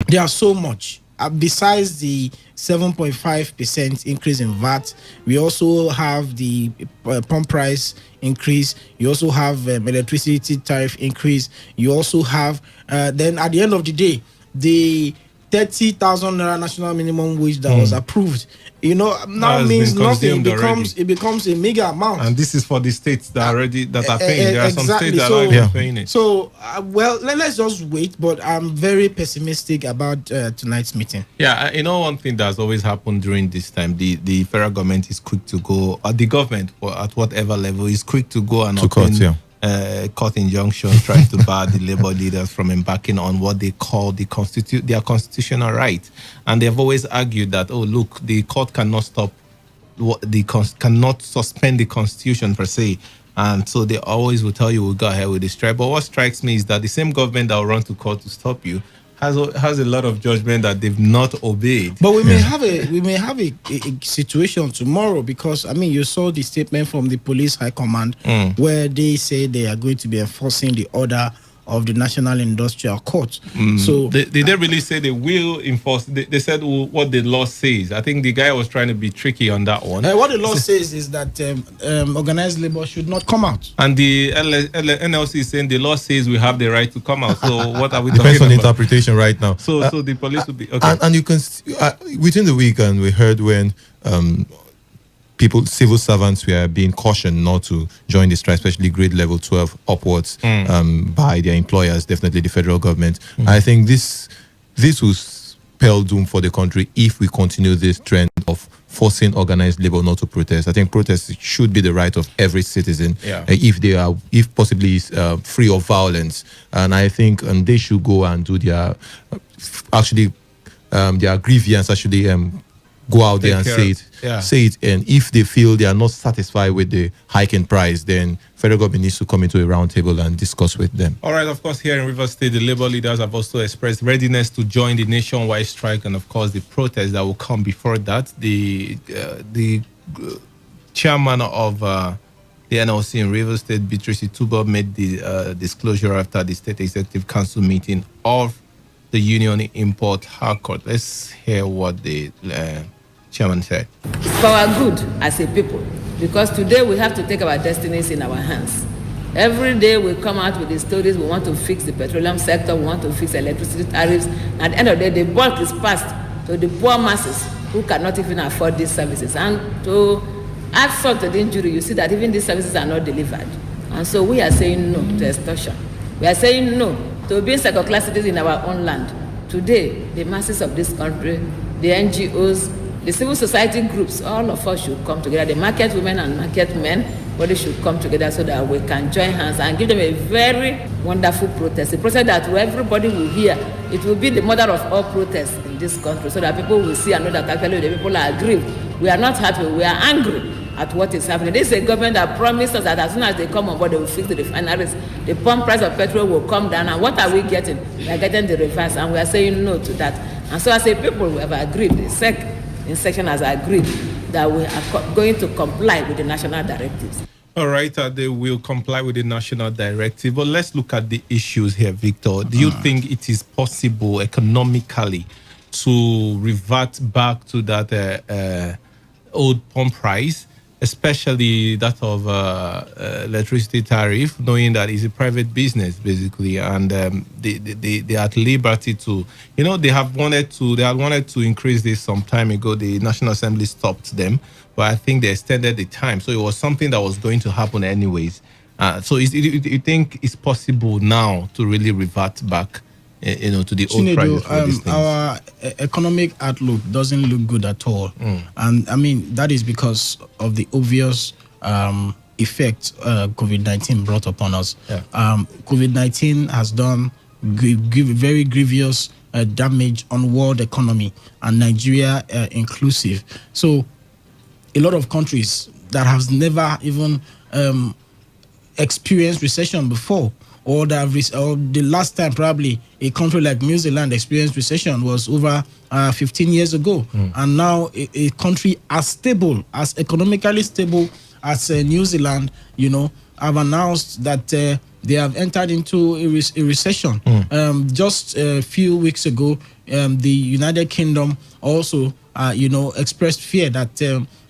There are so much. Besides the 7.5% increase in VAT, we also have the pump price increase. You also have electricity tariff increase. You also have, then at the end of the day, the 30,000 naira national minimum wage that was approved, now means nothing. It becomes a mega amount. And this is for the states that are paying. There are some states that are not paying it. So, let's just wait. But I'm very pessimistic about tonight's meeting. Yeah, one thing that's always happened during this time, the federal government is quick to go, the government, at whatever level, is quick to go and court injunction trying to bar the labor leaders from embarking on what they call their constitutional right. And they've always argued that, the court cannot cannot suspend the constitution per se. And so they always will tell you, we'll go ahead with the strike. But what strikes me is that the same government that will run to court to stop you has a lot of judgment that they've not obeyed. But we may have a situation tomorrow, because you saw the statement from the police high command where they say they are going to be enforcing the order of the National Industrial Court. So they didn't really say they will enforce. They said what the law says. I think the guy was trying to be tricky on that one. What the law says is that organized labor should not come out. And the NLC is saying the law says we have the right to come out. So what are we talking Depends on about? interpretation right now. So the police will be okay. And you can within the weekend we heard when civil servants were being cautioned not to join the strike, especially grade level 12 upwards by their employers, definitely the federal government. I think this will spell doom for the country if we continue this trend of forcing organized labor not to protest. I think protest should be the right of every citizen, if possibly free of violence. And I think they should go and do their grievance, go out there and say it. And if they feel they are not satisfied with the hike in price, then federal government needs to come into a round table and discuss with them. All right, of course, here in Rivers State, the labor leaders have also expressed readiness to join the nationwide strike and, of course, the protest that will come before that. The chairman of the NLC in Rivers State, Beatrice Tubo, made the disclosure after the State Executive Council meeting of the Union Import Harcourt. Let's hear what the chairman said. It's for our good as a people, because today we have to take our destinies in our hands. Every day we come out with the stories. We want to fix the petroleum sector. We want to fix electricity tariffs. At the end of the day, the bulk is passed to the poor masses who cannot even afford these services. And to add salt to the injury, you see that even these services are not delivered. And so we are saying no to extortion. We are saying no to being second-class citizens in our own land. Today, the masses of this country, the NGOs, the civil society groups, all of us should come together. The market women and market men, body should come together so that we can join hands and give them a very wonderful protest. A protest that everybody will hear. It will be the mother of all protests in this country, so that people will see and know that actually the people are aggrieved. We are not happy, we are angry at what is happening. This is a government that promised us that as soon as they come on board, they will fix the refineries. The pump price of petrol will come down. And what are we getting? We are getting the reverse, and we are saying no to that. And so as a people, we have agreed, the SEC in section has agreed that we are going to comply with the national directives. All right, they will comply with the national directive. But let's look at the issues here, Victor. Do you think it is possible economically to revert back to that old pump price, especially that of electricity tariff, knowing that it's a private business basically, and they are at liberty to, they had wanted to increase this some time ago. The National Assembly stopped them, but I think they extended the time, so it was something that was going to happen anyways. So you think it's possible now to really revert back, to the old prices for these things? Our economic outlook doesn't look good at all. And that is because of the obvious effect COVID-19 brought upon us. COVID-19 has done very grievous damage on world economy, and Nigeria inclusive. So a lot of countries that have never even experienced recession before, or the last time probably a country like New Zealand experienced recession was over 15 years ago. And now a country as economically stable as New Zealand, have announced that they have entered into a recession. Just a few weeks ago, the United Kingdom also, expressed fear that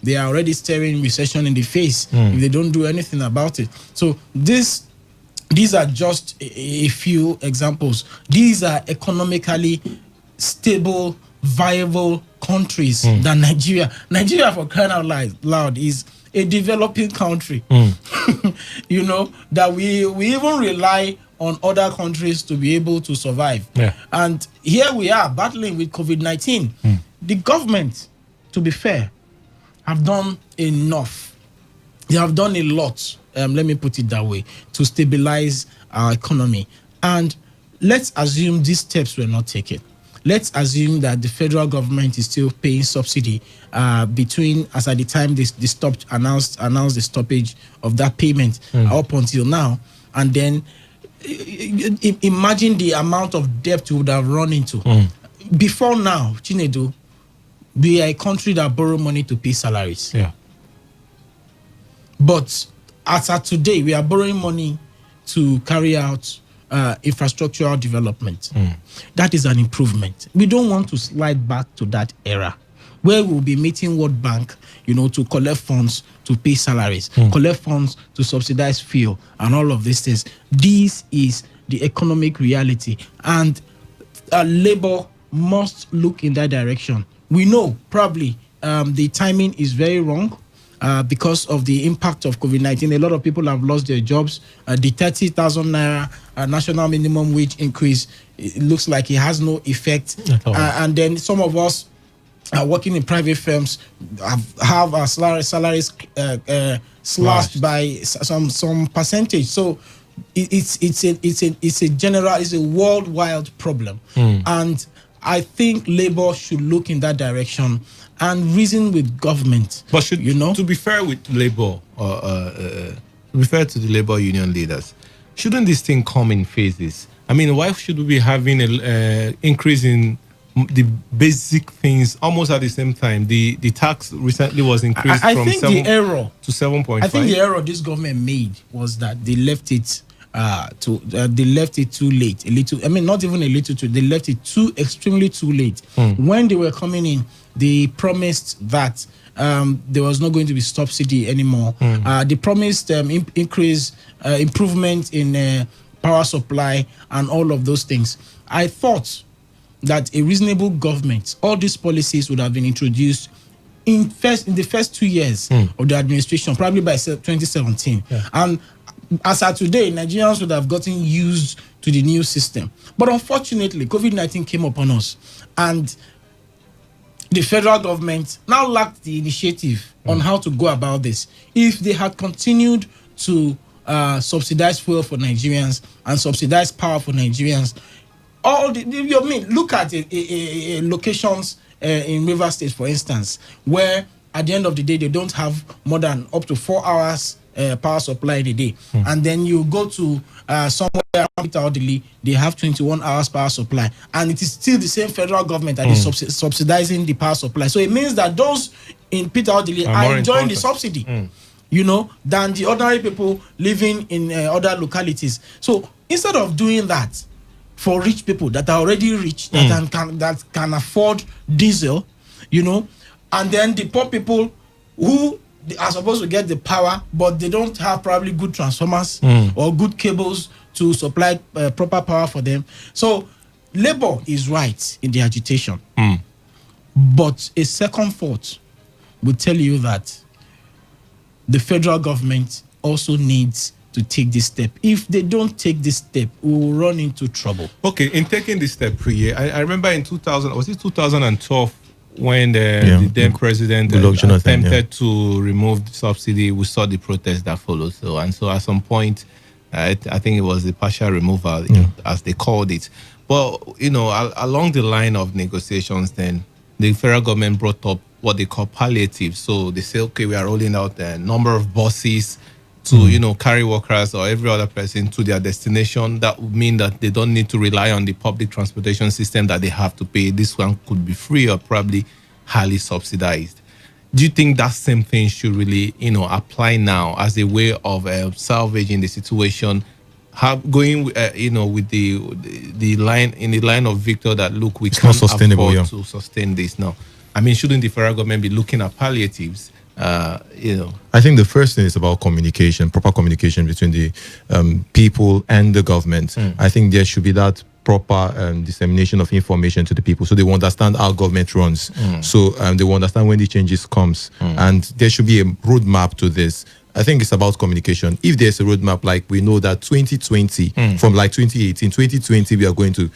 they are already staring recession in the face if they don't do anything about it. So these are just a few examples. These are economically stable, viable countries than Nigeria. Nigeria, for crying out loud, is a developing country. That we even rely on other countries to be able to survive. Yeah. And here we are battling with COVID-19. The government, to be fair, have done enough. They have done a lot, let me put it that way, to stabilize our economy. And let's assume these steps were not taken. Let's assume that the federal government is still paying subsidy between, as at the time they stopped, announced the stoppage of that payment up until now. And then imagine the amount of debt we would have run into. Before now, Chinedu, we are a country that borrow money to pay salaries. Yeah. But as at today, we are borrowing money to carry out infrastructural development. That is an improvement. We don't want to slide back to that era where we'll be meeting World Bank, to collect funds to pay salaries, collect funds to subsidize fuel, and all of these things. This is the economic reality, and Labour must look in that direction. We know probably the timing is very wrong. Because of the impact of COVID-19, a lot of people have lost their jobs. The 30,000 naira national minimum wage increase, it looks like it has no effect. And then some of us are working in private firms, have our salaries slashed by some percentage. So it's a worldwide problem, and I think Labour should look in that direction and reason with government. But to be fair with Labour, refer to the Labour union leaders, shouldn't this thing come in phases? I mean, why should we be having an increase in the basic things almost at the same time? The tax recently was increased from 7 to 7.5. I think the error this government made was that they left it too late. Not even a little too. They left it extremely too late. When they were coming in, they promised that there was not going to be subsidy anymore. They promised improvement in power supply and all of those things. I thought that a reasonable government, all these policies would have been introduced in the first 2 years of the administration, probably by 2017. And as of today, Nigerians would have gotten used to the new system. But unfortunately, COVID-19 came upon us, and the federal government now lacked the initiative on how to go about this. If they had continued to subsidize fuel for Nigerians and subsidize power for Nigerians, look at locations in River State, for instance, where at the end of the day, they don't have more than up to 4 hours power supply in a day. And then you go to somewhere around Peter Odili, they have 21 hours power supply. And it is still the same federal government that is subsidizing the power supply. So it means that those in Peter Odili are enjoying the subsidy, than the ordinary people living in other localities. So instead of doing that for rich people that are already rich, that can afford diesel, and then the poor people who are supposed to get the power, but they don't have probably good transformers or good cables to supply proper power for them. So Labour is right in the agitation. But a second thought will tell you that the federal government also needs to take this step. If they don't take this step, we will run into trouble. Okay, in taking this step, I remember in 2012, when the then president attempted to remove the subsidy, we saw the protest that followed. So at some point, I think it was the partial removal, as they called it. But along the line of negotiations, then the federal government brought up what they call palliative. So they say, okay, we are rolling out a number of buses to carry workers or every other person to their destination. That would mean that they don't need to rely on the public transportation system that they have to pay. This one could be free or probably highly subsidized. Do you think that same thing should really apply now as a way of salvaging the situation going with the line of Victor, that look, we It's can't not sustainable, afford yeah. to sustain this now. I mean, shouldn't the federal government be looking at palliatives? I think the first thing is about communication, proper communication between the people and the government. I think there should be that proper dissemination of information to the people, so they will understand how government runs. So they will understand when the changes comes, and there should be a roadmap to this. I think it's about communication. If there's a roadmap, like we know that 2020, from like 2018, 2020, we are going to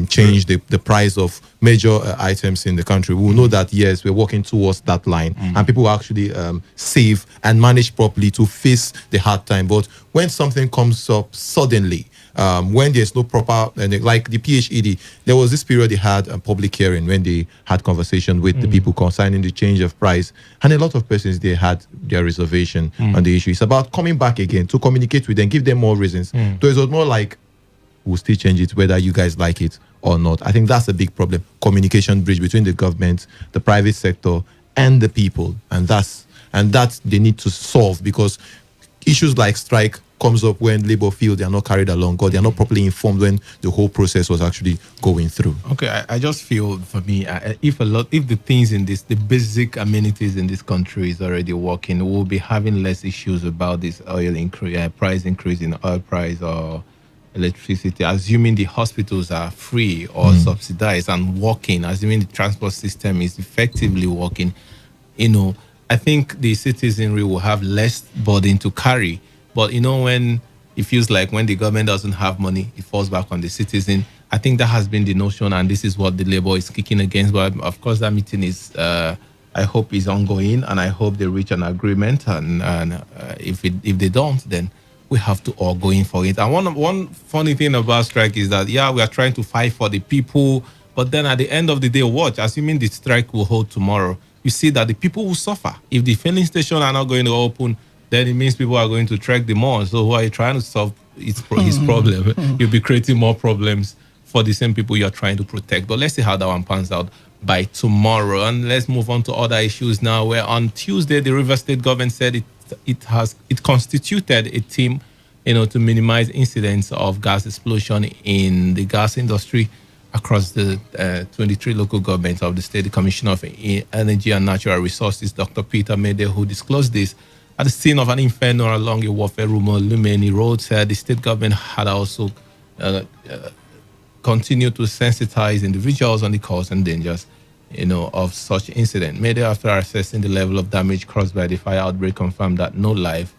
change the price of major items in the country. We will know that, yes, we're working towards that line, and people will actually save and manage properly to face the hard time. But when something comes up suddenly, when there's no proper, like the PHED, there was this period they had a public hearing when they had conversation with the people concerning the change of price, and a lot of persons, they had their reservation on the issue. It's about coming back again to communicate with them, give them more reasons. So it was more like, we'll still change it whether you guys like it or not. I think that's a big problem. Communication bridge between the government, the private sector, and the people, and that they need to solve, because issues like strike comes up when labor feel they are not carried along, or they are not properly informed when the whole process was actually going through. Okay, I just feel, for me, if the things in this, the basic amenities in this country is already working, we'll be having less issues about this oil increase, price increase in oil price or electricity, assuming the hospitals are free or subsidized and working, assuming the transport system is effectively working. I think the citizenry will have less burden to carry. But when it feels like when the government doesn't have money, it falls back on the citizen. I think that has been the notion, and this is what the Labour is kicking against. But of course, that meeting is, I hope, is ongoing, and I hope they reach an agreement. And if they don't, then we have to all go in for it. And one funny thing about strike is that, we are trying to fight for the people, but then at the end of the day, watch, assuming the strike will hold tomorrow, you see that the people will suffer. If the filling station are not going to open, then it means people are going to trek the more. So who are you trying to solve his problem? You'll be creating more problems for the same people you're trying to protect. But let's see how that one pans out by tomorrow. And let's move on to other issues now, where on Tuesday, the Rivers State government said it constituted a team, to minimize incidents of gas explosion in the gas industry across the 23 local governments of the state. The Commissioner of Energy and Natural Resources, Dr. Peter Mede, who disclosed this at the scene of an inferno along a warfare rumor Lumeni Road, said the state government had also continued to sensitize individuals on the cause and dangers, of such incident. Mede, after assessing the level of damage caused by the fire outbreak, confirmed that no life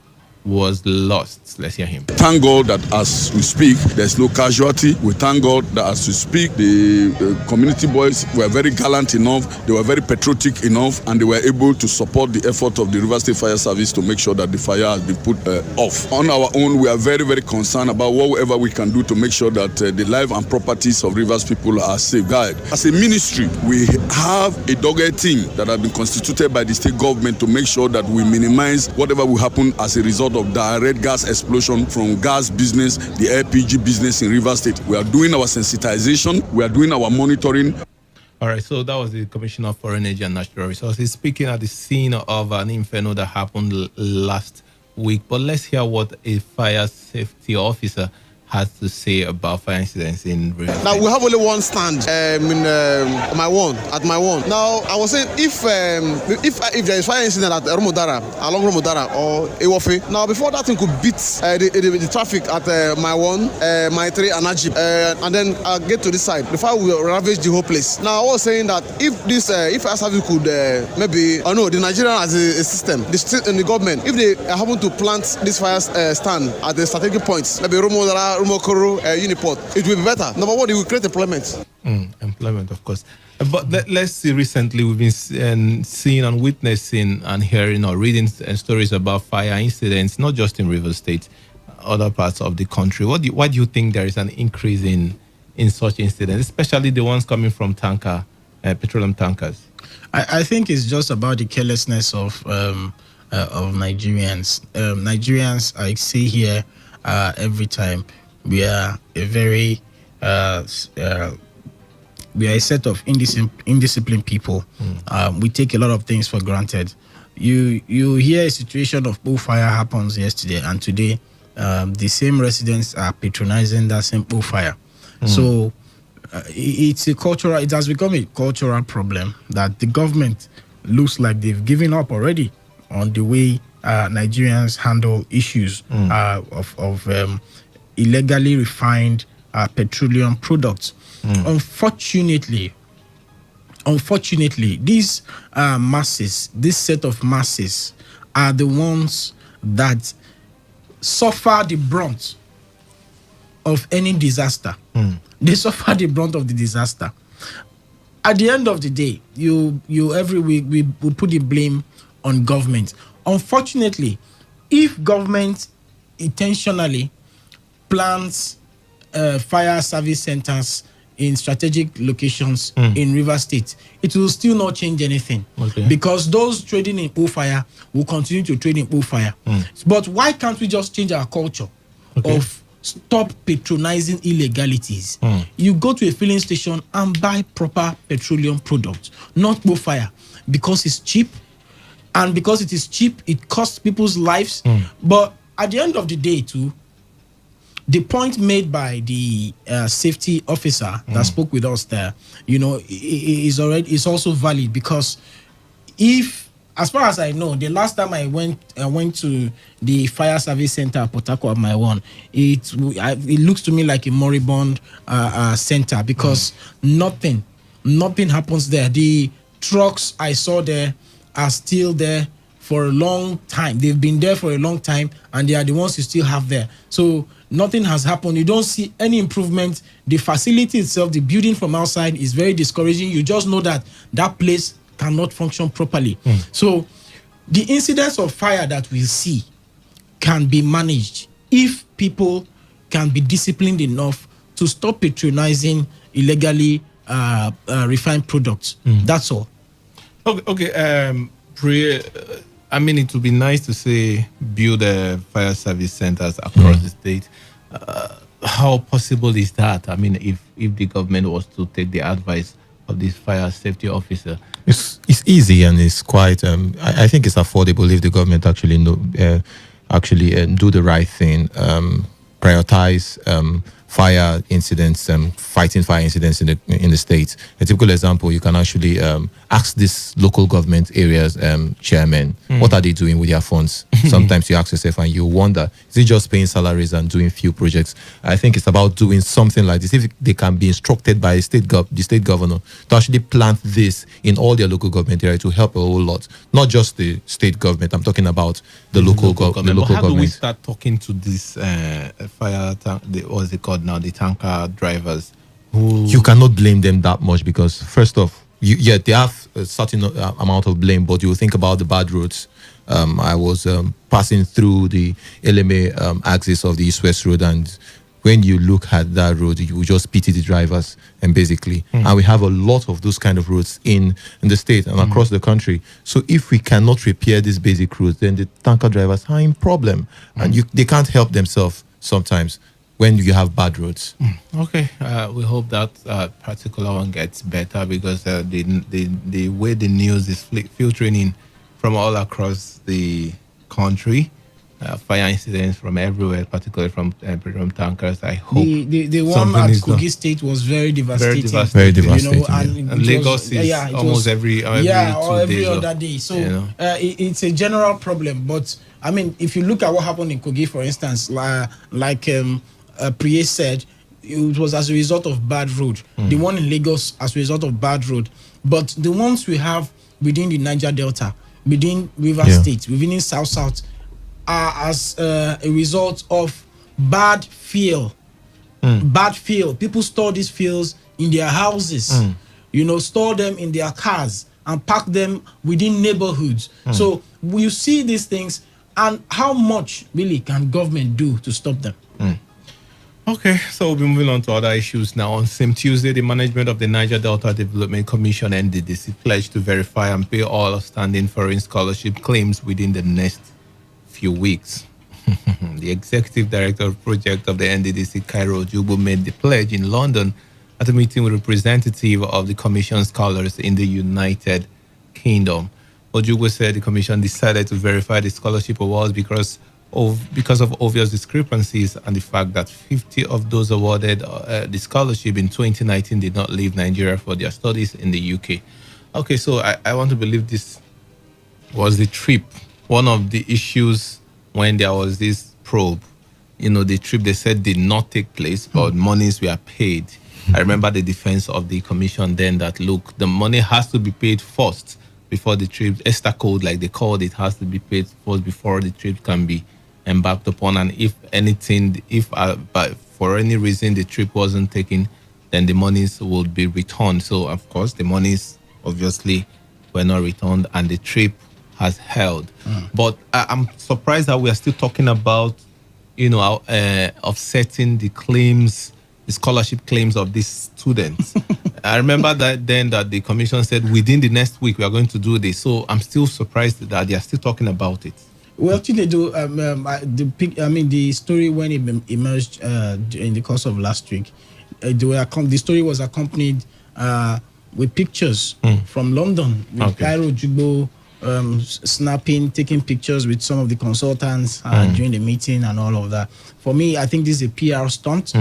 was lost. Let's hear him. Thank God that as we speak, there's no casualty. We thank God that as we speak, the community boys were very gallant enough, they were very patriotic enough, and they were able to support the effort of the River State Fire Service to make sure that the fire has been put off. On our own, we are very, very concerned about whatever we can do to make sure that the life and properties of Rivers people are safeguarded. As a ministry, we have a dogged team that has been constituted by the state government to make sure that we minimize whatever will happen as a result of direct gas explosion from gas business, the LPG business in Rivers State. We are doing our sensitization, we are doing our monitoring. All right, so that was the Commissioner for Energy and Natural Resources speaking at the scene of an inferno that happened last week. But let's hear what a fire safety officer has to say about fire incidents in Rivers. Now we have only one stand at my one. Now I was saying if there is fire incident at along Romodara or Ewofe, now before that thing could beat the traffic at my one, my three and Ajib, and then get to this side, the fire will ravage the whole place. Now I was saying that if this if fire service could the Nigerian has a system, the state and the government, if they happen to plant this fire stand at the strategic points, maybe Romodara, Rumokoro, Uniport, it will be better. Number one, it will create employment. Employment, of course. But let's see, recently we've been seeing and witnessing and hearing or reading stories about fire incidents, not just in Rivers State, other parts of the country. Why do you think there is an increase in such incidents, especially the ones coming from petroleum tankers? I think it's just about the carelessness of Nigerians. Nigerians, I see here every time, we are a very we are a set of indisciplined people. We take a lot of things for granted. You hear a situation of bullfire happens yesterday, and today the same residents are patronizing that same fire. So it's a cultural. It has become a cultural problem that the government looks like they've given up already on the way Nigerians handle issues of illegally refined petroleum products. Unfortunately, these masses, this set of masses, are the ones that suffer the brunt of any disaster. They suffer the brunt of the disaster. At the end of the day, you every week we put the blame on government. Unfortunately, if government intentionally plans fire service centers in strategic locations in River State, it will still not change anything. Because those trading in fire will continue to trade in fire. But why can't we just change our culture of stop patronizing illegalities? You go to a filling station and buy proper petroleum products, not fire, because it's cheap. And because it is cheap, it costs people's lives. But at the end of the day, too, the point made by the safety officer that spoke with us there, is also valid, because if, as far as I know, the last time I went to the fire service center at Port Harcourt, my one, it looks to me like a moribund center, because nothing happens there. The trucks I saw there are still there for a long time. They've been there for a long time, and they are the ones you still have there. So nothing has happened. You don't see any improvement. The facility itself, the building from outside, is very discouraging. You just know that place cannot function properly. So the incidents of fire that we see can be managed if people can be disciplined enough to stop patronizing illegally refined products. That's all. Okay. I mean, it would be nice to say build fire service centers across the state. How possible is that? I mean, if the government was to take the advice of this fire safety officer, it's easy, and it's quite. I think it's affordable if the government actually do the right thing. Prioritize fire incidents, fighting fire incidents in the state. A typical example, you can actually ask these local government areas chairmen, what are they doing with their funds? Sometimes you ask yourself and you wonder, is it just paying salaries and doing few projects? I think it's about doing something like this. If they can be instructed by the state governor to actually plant this in all their local government area, to help a whole lot, not just the state government. I'm talking about the local government. How do we start talking to this fire tank? What's it called now? The tanker drivers. You cannot blame them that much, because first off, they have a certain amount of blame, but you think about the bad roads. I was passing through the LMA axis of the East-West Road, and when you look at that road, you just pity the drivers, and basically, and we have a lot of those kind of roads in the state and across the country. So if we cannot repair these basic roads, then the tanker drivers are in problem, and they can't help themselves sometimes when you have bad roads. Okay, we hope that particular one gets better, because the way the news is filtering in from all across the country, fire incidents from everywhere, particularly from petroleum tankers. I hope the one at Kogi State was very devastating. Very devastating. And Lagos is almost every 2 days other day. So it's a general problem. But I mean, if you look at what happened in Kogi, for instance, like Priye said, it was as a result of bad road. The one in Lagos as a result of bad road. But the ones we have within the Niger Delta, within River State, within South, are as a result of bad fuel. Bad fuel. People store these fuels in their houses, store them in their cars and park them within neighborhoods. So you see these things, and how much really can government do to stop them? Okay, so we'll be moving on to other issues now. On same Tuesday, the management of the Niger Delta Development Commission, NDDC, pledged to verify and pay all outstanding foreign scholarship claims within the next few weeks. The executive director of project of the NDDC, Cairo Jubu, made the pledge in London at a meeting with representative of the commission scholars in the United Kingdom. Ojubu said the commission decided to verify the scholarship awards because because of obvious discrepancies and the fact that 50 of those awarded the scholarship in 2019 did not leave Nigeria for their studies in the UK. Okay, so I want to believe this was the trip. One of the issues when there was this probe, the trip they said did not take place, but monies were paid. I remember the defense of the commission then that, look, the money has to be paid first before the trip, ESTA code, like they called it, has to be paid first before the trip can be embarked upon. And if anything, but for any reason the trip wasn't taken, then the monies would be returned. So, of course, the monies obviously were not returned and the trip has held. But I'm surprised that we are still talking about, offsetting the claims, the scholarship claims of these students. I remember that the commission said within the next week we are going to do this. So I'm still surprised that they are still talking about it. Well, Chinedu, the story when it emerged in the course of last week, the story was accompanied with pictures from London, with Cairo Jugbo snapping, taking pictures with some of the consultants during the meeting and all of that. For me, I think this is a PR stunt.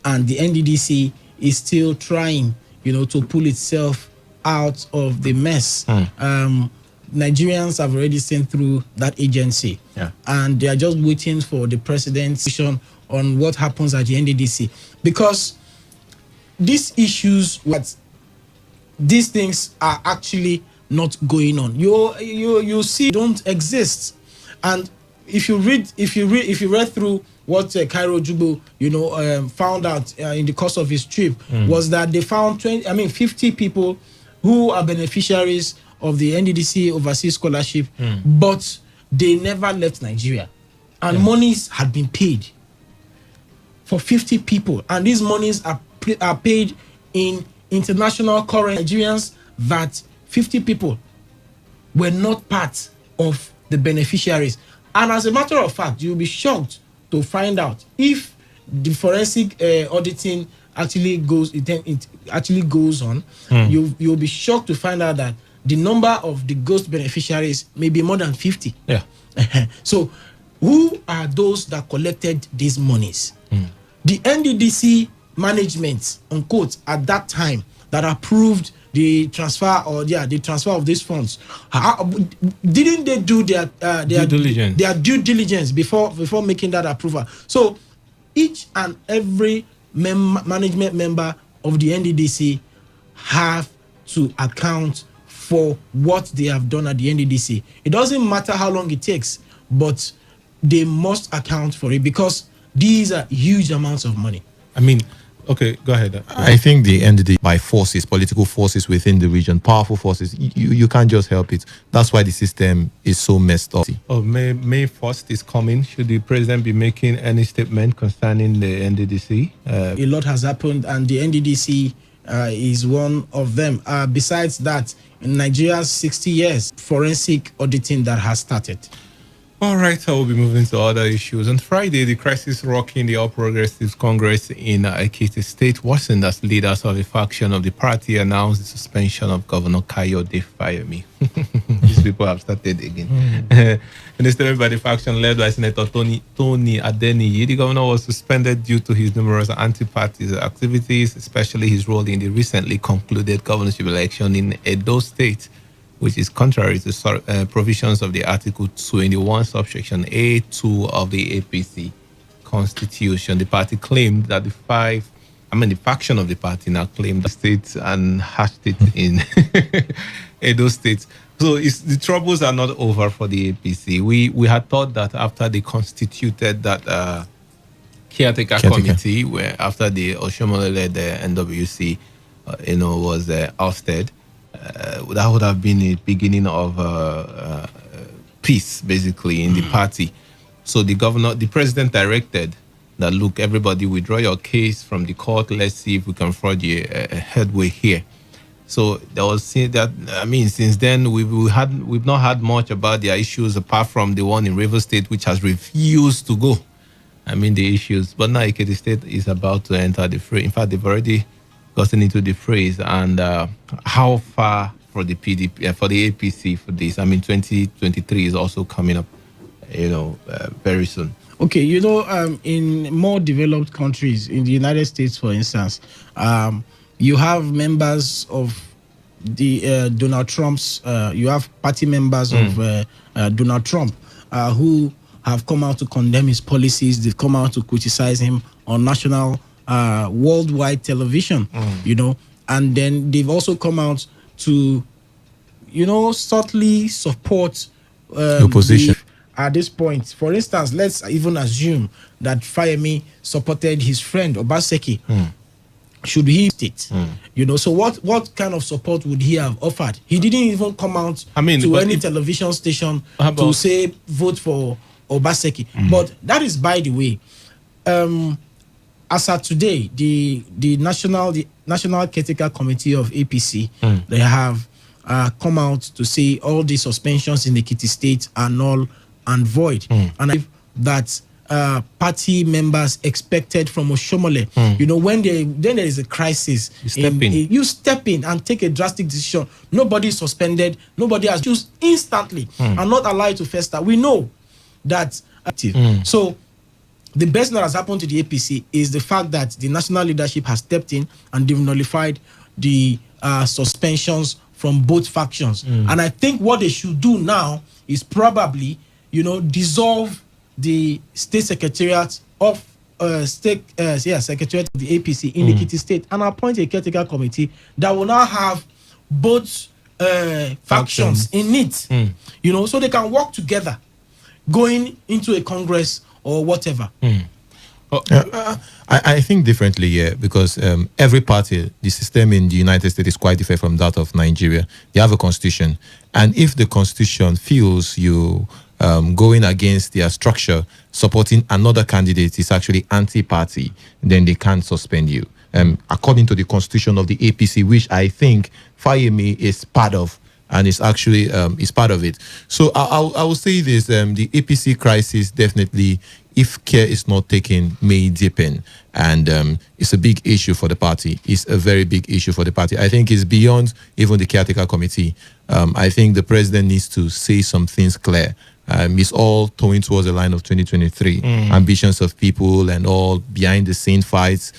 And the NDDC is still trying, to pull itself out of the mess. Nigerians have already sent through that agency. And they are just waiting for the president's decision on what happens at the NDDC. Because these issues, these things are actually not going on. You see, don't exist. And if you read through what Cairo Jugbo, found out in the course of his trip, was that they found 50 people who are beneficiaries of the NDDC overseas scholarship, but they never left Nigeria, and monies had been paid for 50 people, and these monies are paid in international currency. Nigerians, that 50 people were not part of the beneficiaries. And as a matter of fact, you'll be shocked to find out if the forensic auditing actually goes on. You'll be shocked to find out that the number of the ghost beneficiaries may be more than 50. So who are those that collected these monies? The NDDC management, unquote, at that time that approved the transfer of these funds, didn't they do their due diligence before making that approval? So each and every management member of the NDDC have to account for what they have done at the NDDC. It doesn't matter how long it takes, but they must account for it, because these are huge amounts of money. Okay, go ahead. I think the NDD by forces, political forces within the region, powerful forces, you can't just help it. That's why the system is so messed up. May 1st is coming. Should the president be making any statement concerning the NDDC? A lot has happened, and the NDDC is one of them. Besides that, in Nigeria's 60 years, forensic auditing that has started. All right, I will be moving to other issues. On Friday, the crisis rocking the All Progressives Congress in Ekiti State worsened as leaders of a faction of the party announced the suspension of Governor Kayode Fayemi. These people have started again. In a statement by the faction led by Senator Tony Adeniyi, the governor was suspended due to his numerous anti-party activities, especially his role in the recently concluded governorship election in Edo State, which is contrary to provisions of the Article 21, subsection A2 of the APC Constitution. The party claimed that the faction of the party now claimed the state and hashed it in Edo State. So the troubles are not over for the APC. We had thought that after they constituted that caretaker committee, where after the Oshomole-led NWC, was ousted, that would have been the beginning of peace, basically, in the party. So the president directed that, look, everybody withdraw your case from the court. Let's see if we can forge a headway here. So there was since then we've not had much about their issues apart from the one in Rivers State, which has refused to go. The issues, but now Ekiti State is about to enter the fray. In fact, they've already gotten into the phrase, and how far for the PDP, for the APC for this? 2023 is also coming up. very soon. Okay, in more developed countries, in the United States, for instance, you have members of the Donald Trump's, you have party members of Donald Trump who have come out to condemn his policies. They've come out to criticize him on national, worldwide television, and then they've also come out to, subtly support opposition. At this point. For instance, let's even assume that Fayemi supported his friend Obaseki. Should he state? So what kind of support would he have offered? He didn't even come out to any television station to say vote for Obaseki. But that is by the way. As of today, the National Caretaker Committee of APC, they have come out to say all the suspensions in the Ekiti State are null and void, and that party members expected from Oshomole. When there is a crisis, you step in and take a drastic decision. Nobody is suspended. Nobody has used instantly and not allowed to fester. We know that. So the best that has happened to the APC is the fact that the national leadership has stepped in and they've nullified the suspensions from both factions. And I think what they should do now is probably dissolve the state secretariat of secretariat of the APC in the Ekiti State and appoint a caretaker committee that will now have both factions in it, so they can work together going into a congress or whatever. I think differently here because every party, the system in the United States is quite different from that of Nigeria. They have a constitution, and if the constitution feels you going against their structure, supporting another candidate is actually anti-party, then they can't suspend you. According to the constitution of the APC, which I think Fayemi is part of, and it's actually is part of it. So I will say this: the APC crisis definitely, if care is not taken, may deepen, and it's a big issue for the party. It's a very big issue for the party. I think it's beyond even the caretaker committee. I think the president needs to say some things clear. It's all towing towards the line of 2023. Ambitions of people and all behind the scene fights.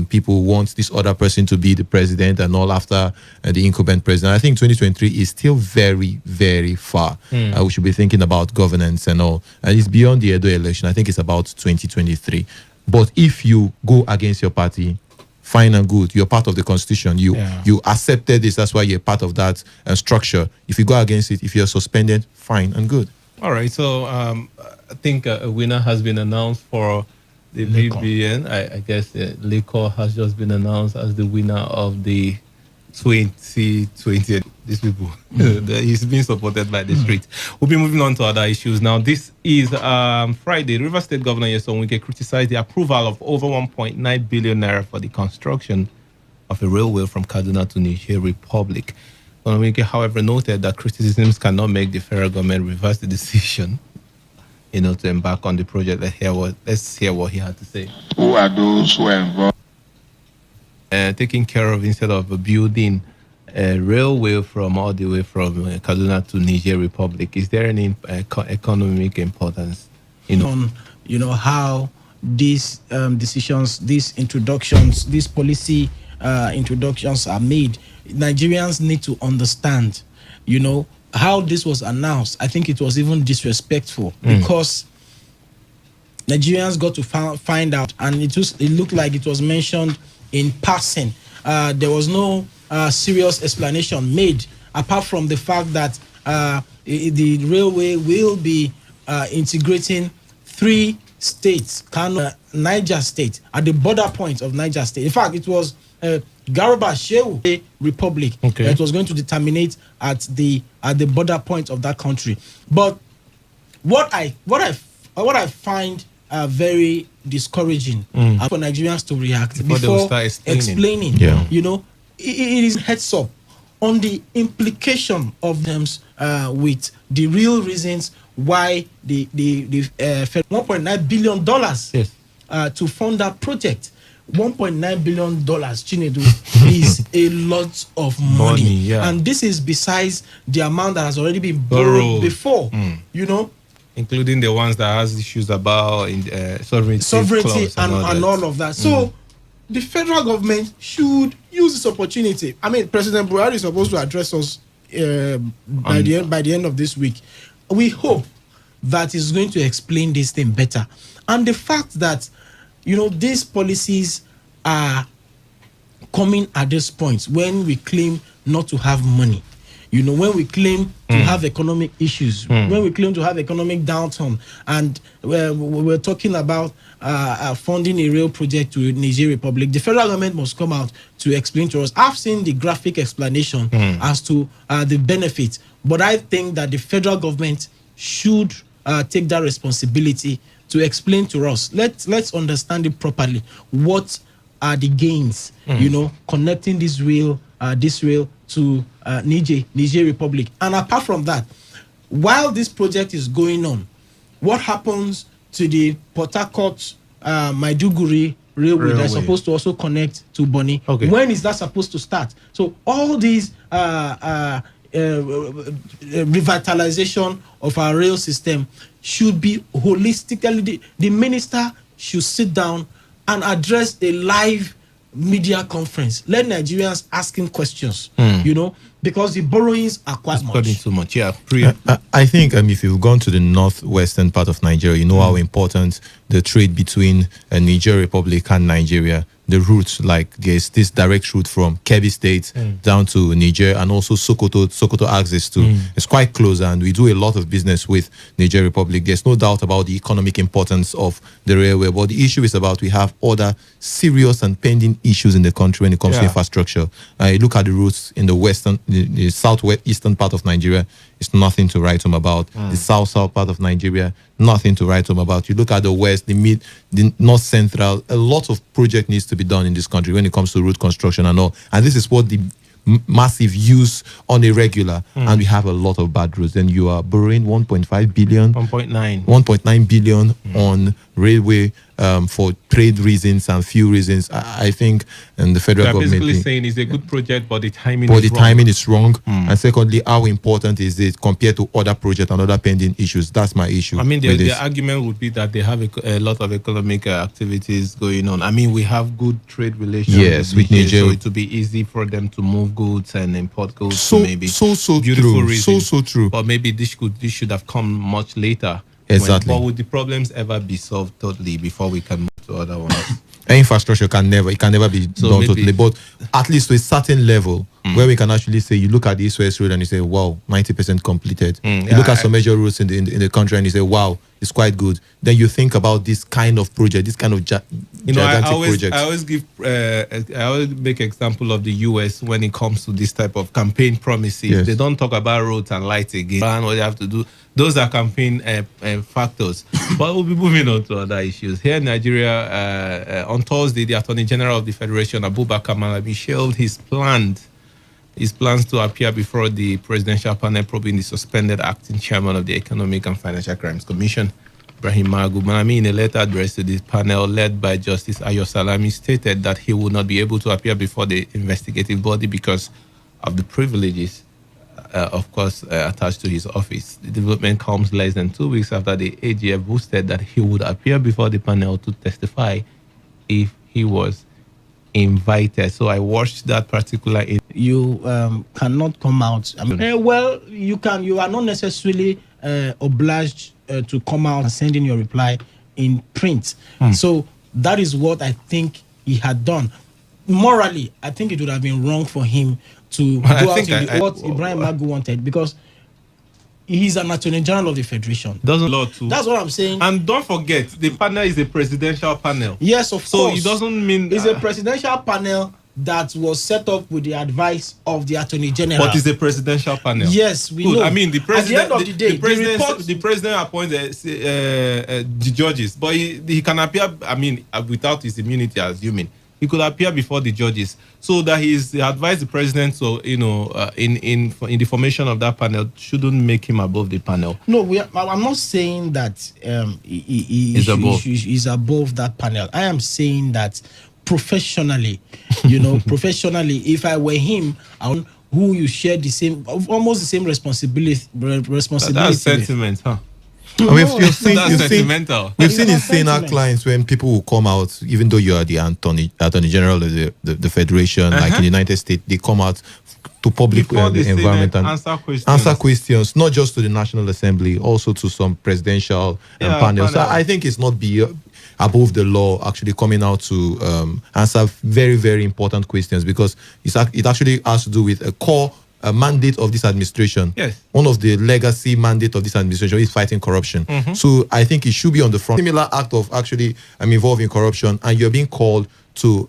People want this other person to be the president and all after the incumbent president. I think 2023 is still very, very far. We should be thinking about governance and all. And it's beyond the Edo election. I think it's about 2023. But if you go against your party, fine and good. You're part of the constitution. You accepted this. That's why you're part of that structure. If you go against it, if you're suspended, fine and good. All right, so I think a winner has been announced for the BBN. I guess Liquor has just been announced as the winner of the 2020. These people, he's being supported by the street. We'll be moving on to other issues now. This is Friday. River State Governor Nyesom Wike criticized the approval of over 1.9 billion naira for the construction of a railway from Kaduna to Niger Republic. Wike, however, noted that criticisms cannot make the federal government reverse the decision, to embark on the project. Let's hear what he had to say. Who are those who are involved? Taking care of instead of building a railway from all the way from Kaduna to Niger Republic. Is there any economic importance? On how these decisions, these introductions, these policy introductions are made. Nigerians need to understand, how this was announced. I think it was even disrespectful because Nigerians got to find out, and it looked like it was mentioned in passing. There was no serious explanation made apart from the fact that the railway will be integrating 3 states, Kano, Niger State, at the border point of Niger State. In fact, it was Garba Shehu Republic that was going to determinate at the border point of that country. But what I find very discouraging for Nigerians to react before explaining. It is heads up on the implication of them with the real reasons why the $1.9 billion to fund that project. $1.9 billion, Chinedu, is a lot of money. And this is besides the amount that has already been borrowed before. including the ones that has issues about sovereignty and all of that. So the federal government should use this opportunity. I mean, President Buhari is supposed to address us by the end of this week. We hope that he's going to explain this thing better. And the fact that, these policies are coming at this point when we claim not to have money, when we claim to have economic issues, when we claim to have economic downturn, and we're talking about funding a rail project to Niger Republic, the federal government must come out to explain to us. I've seen the graphic explanation as to the benefits, but I think that the federal government should take that responsibility to explain to us. Let's understand it properly. What are the gains, connecting this rail to Niger Republic? And apart from that, while this project is going on, what happens to the Port Harcourt Maiduguri railway that's supposed to also connect to Bonny? Okay. When is that supposed to start? So all these revitalization of our rail system should be holistically. The minister should sit down and address a live media conference. Let Nigerians asking questions, because the borrowings are quite much. Too much. Yeah. I think if you've gone to the northwestern part of Nigeria, you know how important the trade between Niger Republic and Nigeria, the routes, like there's this direct route from Kebbi State down to Niger, and also Sokoto access to. It's quite close, and we do a lot of business with Niger Republic. There's no doubt about the economic importance of the railway, but the issue is about we have other serious and pending issues in the country when it comes to infrastructure. Look at the routes in the southwestern part of Nigeria. It's nothing to write home about. The south part of Nigeria, nothing to write home about. You look at the west, the mid, the north central, a lot of project needs to be done in this country when it comes to road construction and all. And this is what the massive use on a regular, and we have a lot of bad roads. Then you are borrowing 1.5 billion, 1.9 billion on railway for trade reasons and few reasons. I think, and the federal government basically saying it's a good project, but the timing is wrong. And secondly, how important is it compared to other projects and other pending issues? That's my issue. I mean, the argument would be that they have a lot of economic activities going on. I mean, we have good trade relations with Niger, so it would be easy for them to move goods and import goods. So beautiful true. Reasons. So true. But maybe this should have come much later. Exactly. But would the problems ever be solved totally before we can move to other ones? Infrastructure can never be done totally, but at least to a certain level where we can actually say, you look at the East-West road and you say, wow, 90% completed. You look at some major roads in the country and you say, wow, it's quite good. Then you think about this kind of project, this kind of gigantic project. I always make example of the US when it comes to this type of campaign promises. Yes. They don't talk about roads and lights again. And what you have to do, those are campaign factors. But we'll be moving on to other issues. Here in Nigeria, on Thursday, the Attorney General of the Federation, Abubakar Malami, shelved his plans to appear before the presidential panel probing the suspended acting chairman of the Economic and Financial Crimes Commission, Ibrahim Magu. Malami, in a letter addressed to the panel led by Justice Ayo Salami, stated that he would not be able to appear before the investigative body because of the privileges, of course, attached to his office. The development comes less than 2 weeks after the AGF boasted that he would appear before the panel to testify if he was invited. So I watched that particular. You cannot come out. I mean, well, you can. You are not necessarily obliged to come out and send in your reply in print. So that is what I think he had done. Morally, I think it would have been wrong for him to go out what Ibrahim Magu wanted, because he's an Attorney General of the Federation. Doesn't law too. That's what I'm saying. And don't forget, the panel is a presidential panel. Yes, of course. So it doesn't mean it's a presidential panel that was set up with the advice of the Attorney General. But it's a presidential panel. Yes, we know. I mean, the president. At the end of the day, the president appoints the judges, but he can appear. I mean, without his immunity, assuming he could appear before the judges, so that he advised the president. So in the formation of that panel shouldn't make him above the panel. No, I'm not saying that he's above that panel. I am saying that professionally, if I were him, who you share almost the same responsibility. That's sentiment, huh? You've seen sentimental. We've It's seen not insane sentiment. clients when people will come out, even though you are the attorney general of the federation, like in the United States, they come out to public Before the the environment Senate, and answer questions. not just to the National Assembly, also to some presidential panels. So panel. I think it's not above the law actually coming out to answer very, very important questions, because it actually has to do with a core mandate of this administration. Yes. One of the legacy mandate of this administration is fighting corruption. So I think it should be on the front. Similar act of actually involved in corruption, and you're being called to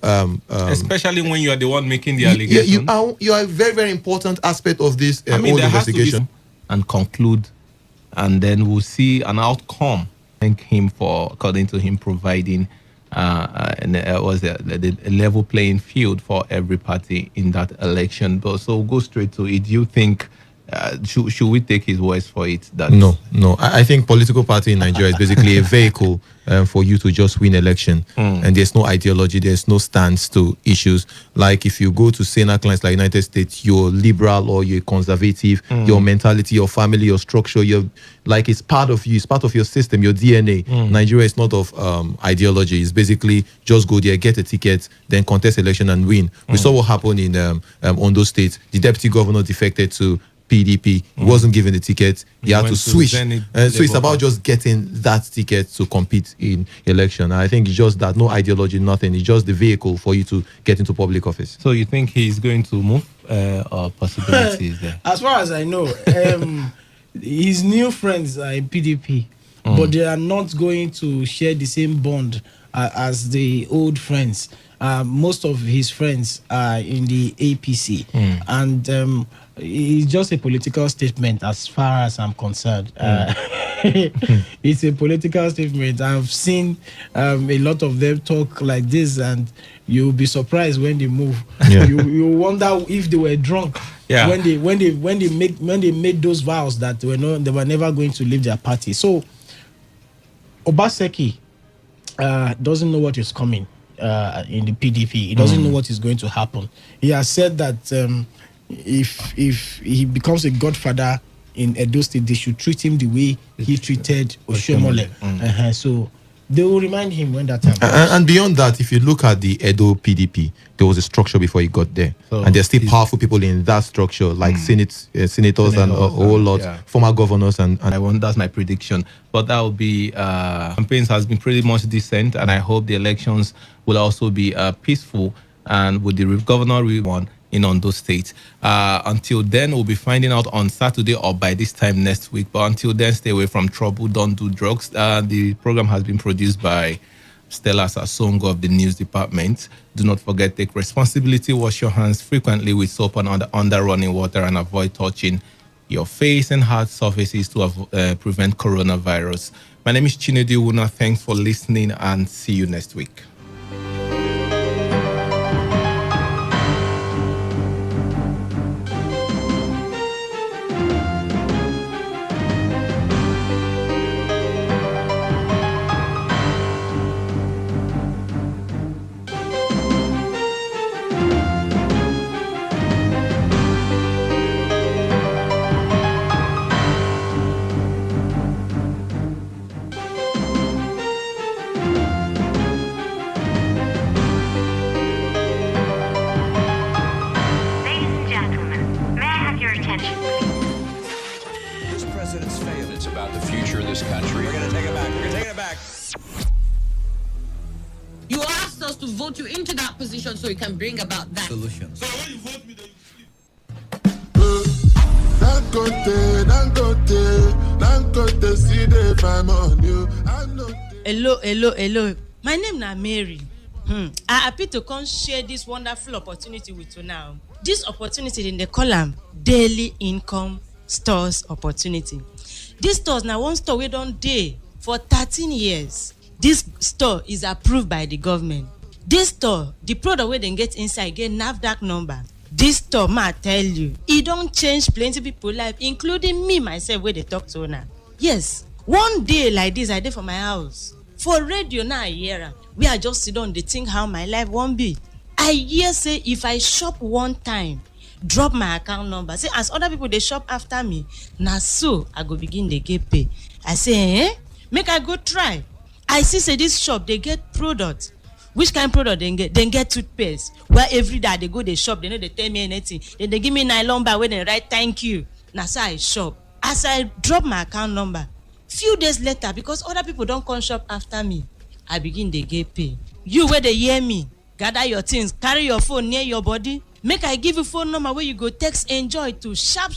especially when you are the one making the allegation. you are a very, very important aspect of this whole there has to be investigation. and conclude, and then we'll see an outcome. Thank him for, according to him, providing the level playing field for every party in that election. But so we'll go straight to it. Do you think should we take his words for it? That No. I think political party in Nigeria is basically a vehicle for you to just win election. And there's no ideology, there's no stance to issues. Like if you go to Senate clients like United States, you're liberal or you're conservative, your mentality, your family, your structure, it's part of you, it's part of your system, your DNA. Nigeria is not of ideology. It's basically just go there, get a ticket, then contest election and win. We saw what happened in Ondo State. The deputy governor defected to PDP. He wasn't given the ticket. He had to switch. So it's about just getting that ticket to compete in election. I think it's just that, no ideology, nothing. It's just the vehicle for you to get into public office. So you think he's going to move or possibilities there? As far as I know, his new friends are in PDP, but they are not going to share the same bond as the old friends. Most of his friends are in the APC, and it's just a political statement as far as I'm concerned. It's a political statement. I've seen a lot of them talk like this, and you'll be surprised when they move. Yeah. You wonder if they were drunk when they made those vows that they were never going to leave their party. So Obaseki doesn't know what is coming in the PDP. He doesn't know what is going to happen. He has said that if he becomes a godfather in Edo State, they should treat him the way he treated Oshomole. So they will remind him when that time comes. And beyond that, if you look at the Edo PDP, there was a structure before he got there. So and there's still powerful people in that structure, like senators and a whole lot, former governors. And That's my prediction. But that will be, campaigns has been pretty much decent, and I hope the elections will also be peaceful, and with the governor we won in Ondo State. Until then, we'll be finding out on Saturday or by this time next week. But until then, stay away from trouble. Don't do drugs. The program has been produced by Stella Sasongo of the news department. Do not forget, take responsibility. Wash your hands frequently with soap and under running water, and avoid touching your face and hard surfaces to prevent coronavirus. My name is Chinedu Wuna. Thanks for listening, and see you next week. So you can bring about that solution. So when you vote me, then you sleep. Hello. My name na Mary. I happy to come share this wonderful opportunity with you now. This opportunity in the column daily income stores opportunity. This stores now one store we don't dey for 13 years. This store is approved by the government. This store, the product where they get inside get NAFDAC number. This store, ma tell you, it don't change plenty people life, including me myself where they talk to now. Yes, one day like this, I did for my house. For radio now I hear am. We are just sit down, they think how my life won't be. I hear say if I shop one time, drop my account number. See, as other people they shop after me, now so I go begin they get pay. I say, make I go try. I see say this shop they get product. Which kind of product they get? They get toothpaste. Where every day they go they shop, they know they tell me anything. Then they give me nylon bag where they write thank you. Now so I shop. As I drop my account number, few days later, because other people don't come shop after me, I begin they get pay. You where they hear me, gather your things, carry your phone near your body. Make I give you phone number where you go text enjoy to sharp.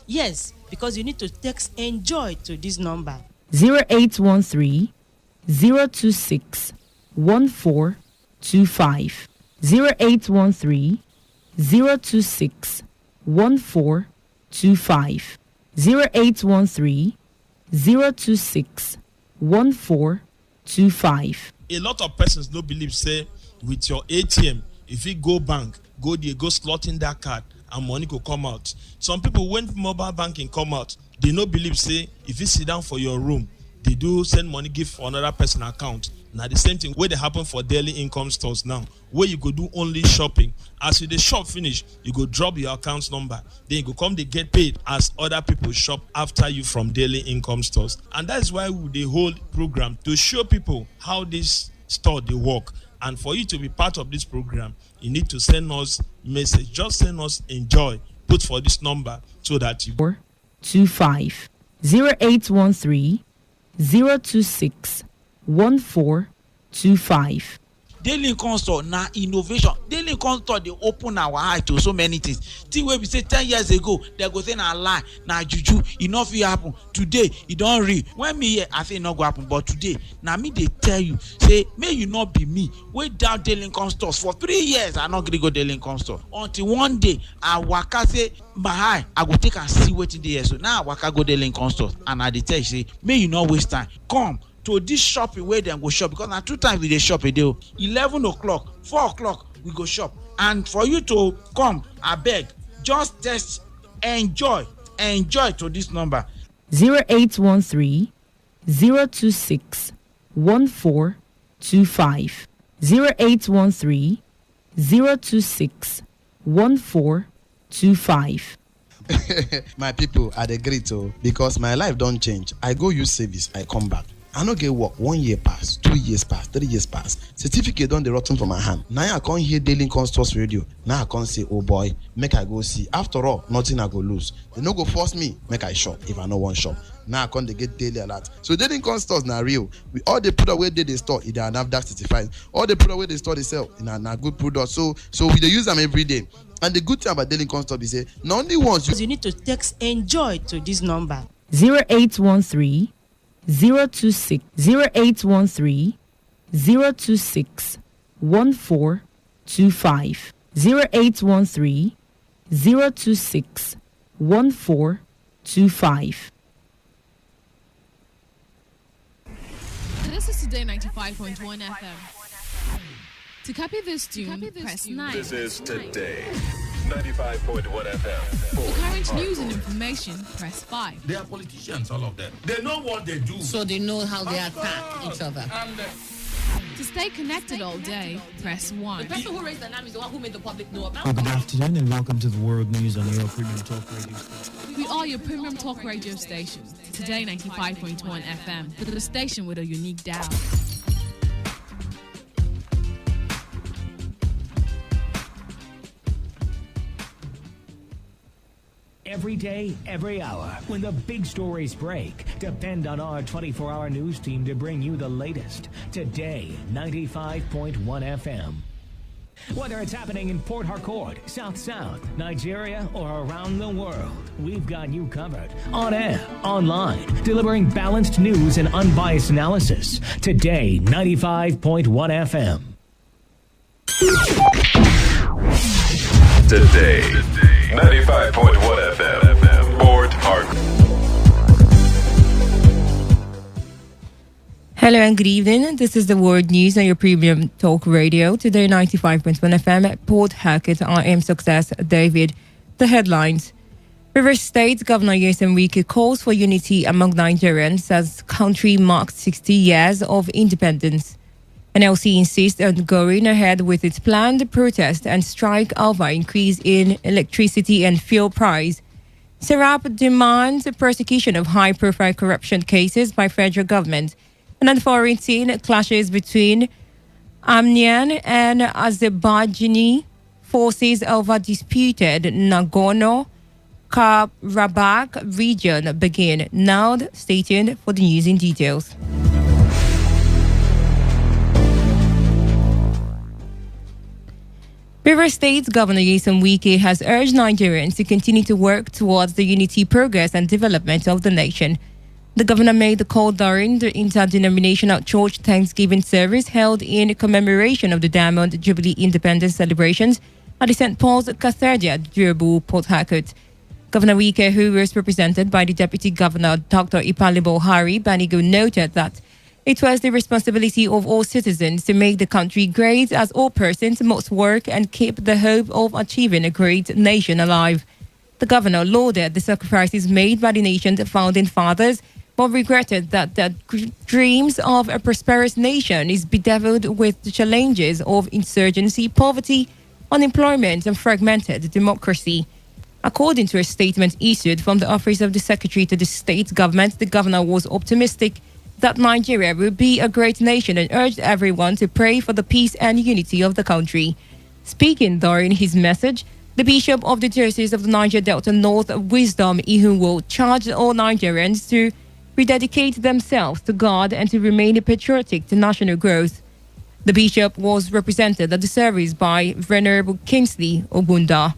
Yes, because you need to text enjoy to this number. 0813 026 1425. 0813 026 1425. 0813 026 1425. A lot of persons don't believe say with your ATM, if you go bank, go there, go slot in that card and money go come out. Some people when mobile banking come out, they no believe say if you sit down for your room, they do send money give for another person account. Now the same thing where they happen for daily income stores now, where you go do only shopping. As you the shop finish, you go drop your account number, then you go come they get paid as other people shop after you from daily income stores. And that's why we hold program to show people how this store they work. And for you to be part of this program, you need to send us message. Just send us enjoy. Put for this number so that you 25 0813 026 1425. Daily income store na innovation. Daily income store they open our eye to so many things. Thing where we say 10 years ago, they go say na lie, na juju, enough will happen. Today, it don't real. When me here, I say not go happen. But today, now me they tell you, say, may you not be me. Wait down daily income stores for 3 years. I not gonna go daily income store. Until one day, I waka say, Bahai, I go take and see what in the year. So now I waka go daily income stores. And I tell you, say, may you not waste time. Come to this shopping where they go shop, because now 2 times we dey shop a day. 11 o'clock, 4 o'clock we go shop. And for you to come, I beg, just text enjoy to this number 0813 026 1425. 0813 026 1425. My people are the great because my life don't change. I go use service, I come back. I no get work. 1 year pass, 2 years pass, 3 years pass. Certificate don't dey rotten from my hand. Now I can't hear daily income stores radio. Now I can't say, oh boy, make I go see. After all, nothing I go lose. They no go force me, make I shop if I no want shop. Now I can't get daily alert. So daily income stores now real. We all the product where they store, they are NAFDAC certified. All the product where they store they sell in a good product. So we dey use them every day. And the good thing about daily income stores is say, not only once you need to text enjoy to this number 0813 026 0813 026 1425. 0813 026 1425. This is Today 95.1 FM. To copy this tune, press 9. This is Today 95.1 FM. For current news and information, press 5. They are politicians, all of them. They know what they do. So they know how they attack each other. To stay connected all day, press 1. The person who raised the name is the one who made the public know about. Good afternoon and welcome to the World News on your Premium Talk Radio station. We are your Premium Talk Radio station. Today 95.1 FM. The station with a unique dial. Every day, every hour, when the big stories break, depend on our 24-hour news team to bring you the latest. Today, 95.1 FM. Whether it's happening in Port Harcourt, South, Nigeria, or around the world, we've got you covered. On air, online, delivering balanced news and unbiased analysis. Today, 95.1 FM. Today, 95.1 FM, Port Harcourt. Hello and good evening. This is the World News on your Premium Talk Radio. Today, 95.1 FM at Port Harcourt. I am Success David. The headlines. Rivers State Governor Nyesom Wike calls for unity among Nigerians as country marks 60 years of independence. NLC insists on going ahead with its planned protest and strike over increase in electricity and fuel price. Serap demands prosecution of high-profile corruption cases by federal government. And unforeseen clashes between Armenian and Azerbaijani forces over disputed Nagorno-Karabakh region begin. Now, stay tuned for the news in details. River State Governor Nyesom Wike has urged Nigerians to continue to work towards the unity, progress and development of the nation. The governor made the call during the interdenominational church Thanksgiving service held in commemoration of the Diamond Jubilee Independence celebrations at the St. Paul's Cathedral, Durbu, Port Harcourt. Governor Wike, who was represented by the Deputy Governor Dr. Ipalibo Hari Banigo, noted that it was the responsibility of all citizens to make the country great, as all persons must work and keep the hope of achieving a great nation alive. The governor lauded the sacrifices made by the nation's founding fathers, but regretted that the dreams of a prosperous nation is bedeviled with the challenges of insurgency, poverty, unemployment, and fragmented democracy. According to a statement issued from the Office of the Secretary to the State Government, the governor was optimistic that Nigeria will be a great nation and urged everyone to pray for the peace and unity of the country. Speaking during his message, the Bishop of the Diocese of the Niger Delta North, Wisdom Ihunwo, charged all Nigerians to rededicate themselves to God and to remain patriotic to national growth. The bishop was represented at the service by Venerable Kingsley Ogunda.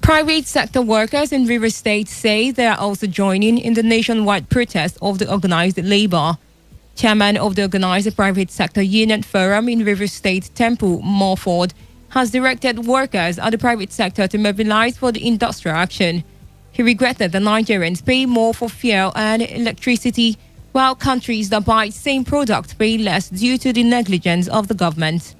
Private sector workers in River State say they are also joining in the nationwide protest of the organized labor. Chairman of the Organized Private Sector Union Forum in River State, Temple Morford, has directed workers at the private sector to mobilize for the industrial action. He regretted that Nigerians pay more for fuel and electricity, while countries that buy same product pay less due to the negligence of the government.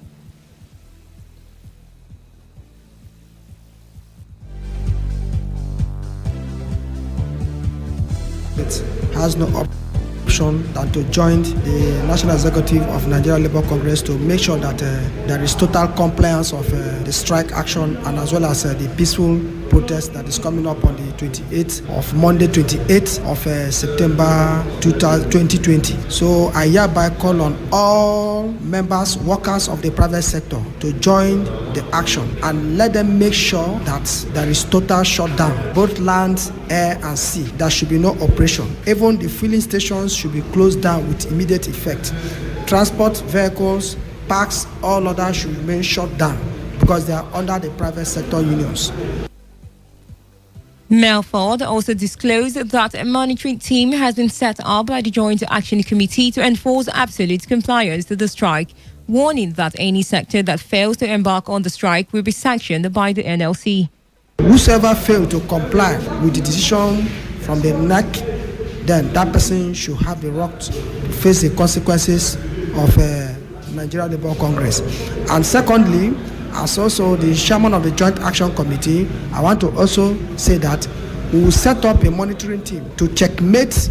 It has no option than to join the National Executive of Nigeria Labour Congress to make sure that there is total compliance of the strike action and as well as the peaceful protest that is coming up on the 28th of Monday, 28th of September 2020. So I hereby call on all members, workers of the private sector to join the action and let them make sure that there is total shutdown, both land, air and sea. There should be no operation. Even the filling stations should be closed down with immediate effect. Transport vehicles, parks, all others should remain shut down because they are under the private sector unions. Melford also disclosed that a monitoring team has been set up by the Joint Action Committee to enforce absolute compliance to the strike, warning that any sector that fails to embark on the strike will be sanctioned by the NLC. Whosoever fails to comply with the decision from the NAC, then that person should have the right to face the consequences of Nigeria Labour Congress. And secondly, as also the chairman of the Joint Action Committee, I want to also say that we will set up a monitoring team to checkmate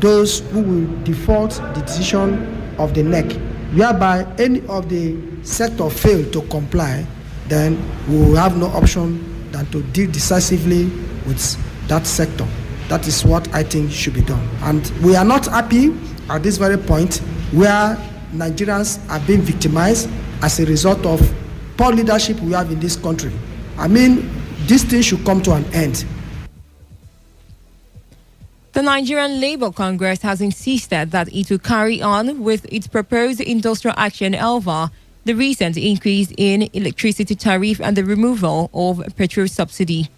those who will default the decision of the NEC. Whereby any of the sector fail to comply, then we will have no option than to deal decisively with that sector. That is what I think should be done. And we are not happy at this very point where Nigerians are being victimized as a result of poor leadership we have in this country. I mean, this thing should come to an end. The Nigerian Labour Congress has insisted that it will carry on with its proposed industrial action over the recent increase in electricity tariff and the removal of petrol subsidy.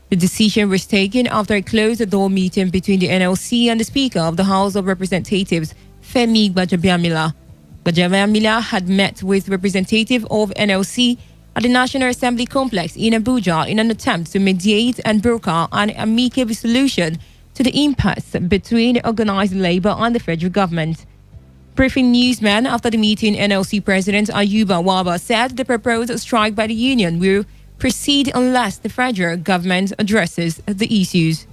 The decision was taken after a closed-door meeting between the NLC and the Speaker of the House of Representatives, Femi Gbajabiamila. Gbajabiamila had met with representatives of NLC at the National Assembly complex in Abuja in an attempt to mediate and broker an amicable solution to the impasse between organized labor and the federal government. Briefing newsmen after the meeting, NLC President Ayuba Waba said the proposed strike by the union will proceed unless the federal government addresses the issues.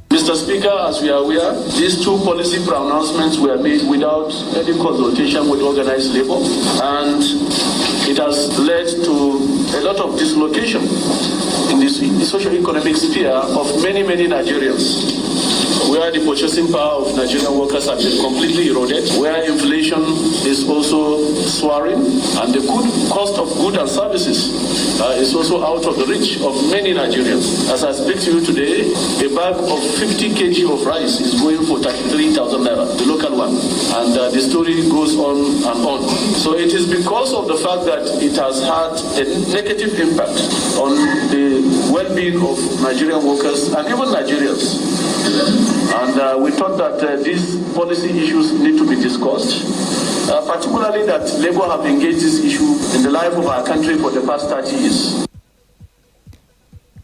Mr. Speaker, as we are aware, these two policy pronouncements were made without any consultation with organized labor, and it has led to a lot of dislocation in the socio-economic sphere of many Nigerians, where the purchasing power of Nigerian workers has been completely eroded, where inflation is also soaring, and the cost of goods and services is also out of the reach of many Nigerians. As I speak to you today, a bag of 50 kg of rice is going for 33,000 naira, the local one, and the story goes on and on. So it is because of the fact that it has had a negative impact on the well-being of Nigerian workers and even Nigerians. And we thought that these policy issues need to be discussed, particularly that Labour have engaged this issue in the life of our country for the past 30 years.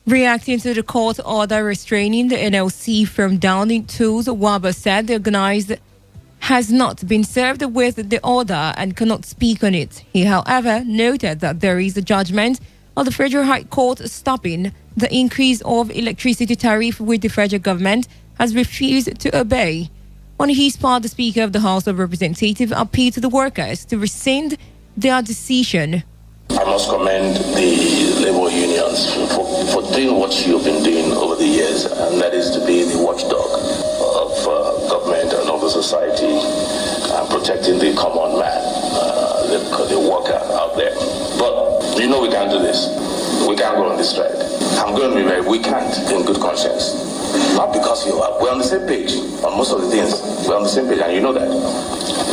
Reacting to the court order restraining the NLC from downing tools, Waba said the organized has not been served with the order and cannot speak on it. He, however, noted that there is a judgment of the Federal High Court stopping the increase of electricity tariff, which the federal government has refused to obey. On his part, the Speaker of the House of Representatives appealed to the workers to rescind their decision. I must commend the labor unions for doing what you've been doing over the years, and that is to be the watchdog of government and of the society, protecting the common man, the worker out there. But you know we can't do this. We can't go on this strike. I'm going to be very, we can't in good conscience. Not because we're on the same page on most of the things. We're on the same page, and you know that.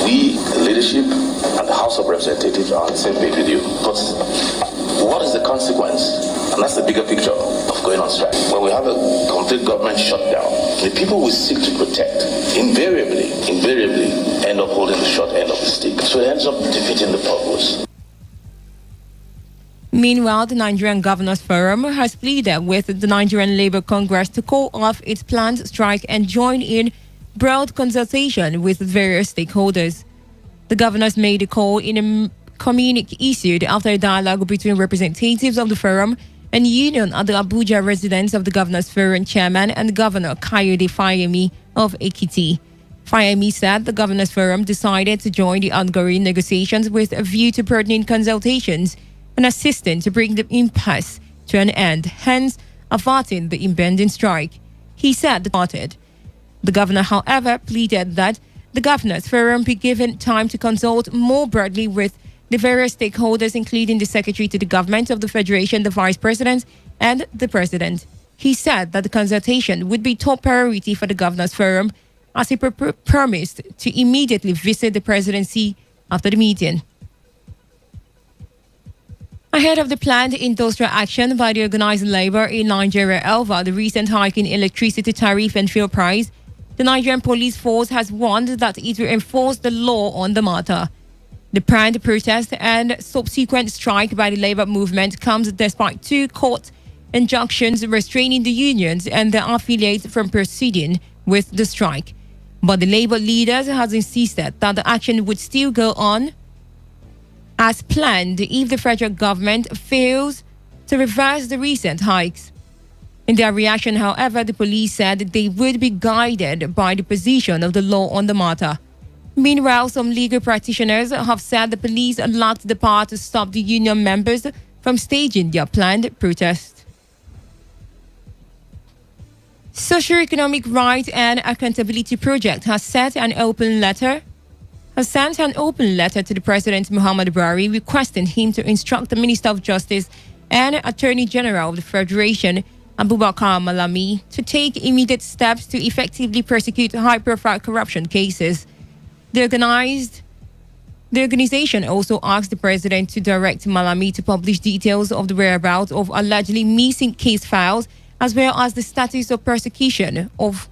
We, the leadership, and the House of Representatives are on the same page with you. But what is the consequence? And that's the bigger picture of going on strike. When we have a complete government shutdown, the people we seek to protect invariably end up holding the short end of the stick. So it ends up defeating the purpose. Meanwhile, the Nigerian Governors Forum has pleaded with the Nigerian Labour Congress to call off its planned strike and join in broad consultation with various stakeholders. The governors made a call in a communique issued after a dialogue between representatives of the forum and union at the Abuja residence of the Governors Forum chairman and Governor Kayode Fayemi of Ekiti. Fayemi said the Governors Forum decided to join the ongoing negotiations with a view to pertinent consultations and assisting to bring the impasse to an end, hence averting the impending strike. He said the governor, however, pleaded that the Governors Forum be given time to consult more broadly with the various stakeholders, including the Secretary to the Government of the Federation, the Vice President, and the President. He said that the consultation would be top priority for the Governors Forum, as he promised to immediately visit the presidency after the meeting. Ahead of the planned industrial action by the organized labor in Nigeria over the recent hike in electricity tariff and fuel price, the Nigerian police force has warned that it will enforce the law on the matter. The planned protest and subsequent strike by the labor movement comes despite two court injunctions restraining the unions and their affiliates from proceeding with the strike. But the labor leaders has insisted that the action would still go on as planned if the federal government fails to reverse the recent hikes. In their reaction, however, the police said they would be guided by the position of the law on the matter. Meanwhile, some legal practitioners have said the police lacked the power to stop the union members from staging their planned protest. Socio-Economic Right and Accountability Project has sent an open letter to the President Muhammadu Buhari requesting him to instruct the Minister of Justice and Attorney General of the Federation, Abubakar Malami, to take immediate steps to effectively prosecute high-profile corruption cases. The organization also asked the President to direct Malami to publish details of the whereabouts of allegedly missing case files, as well as the status of prosecution of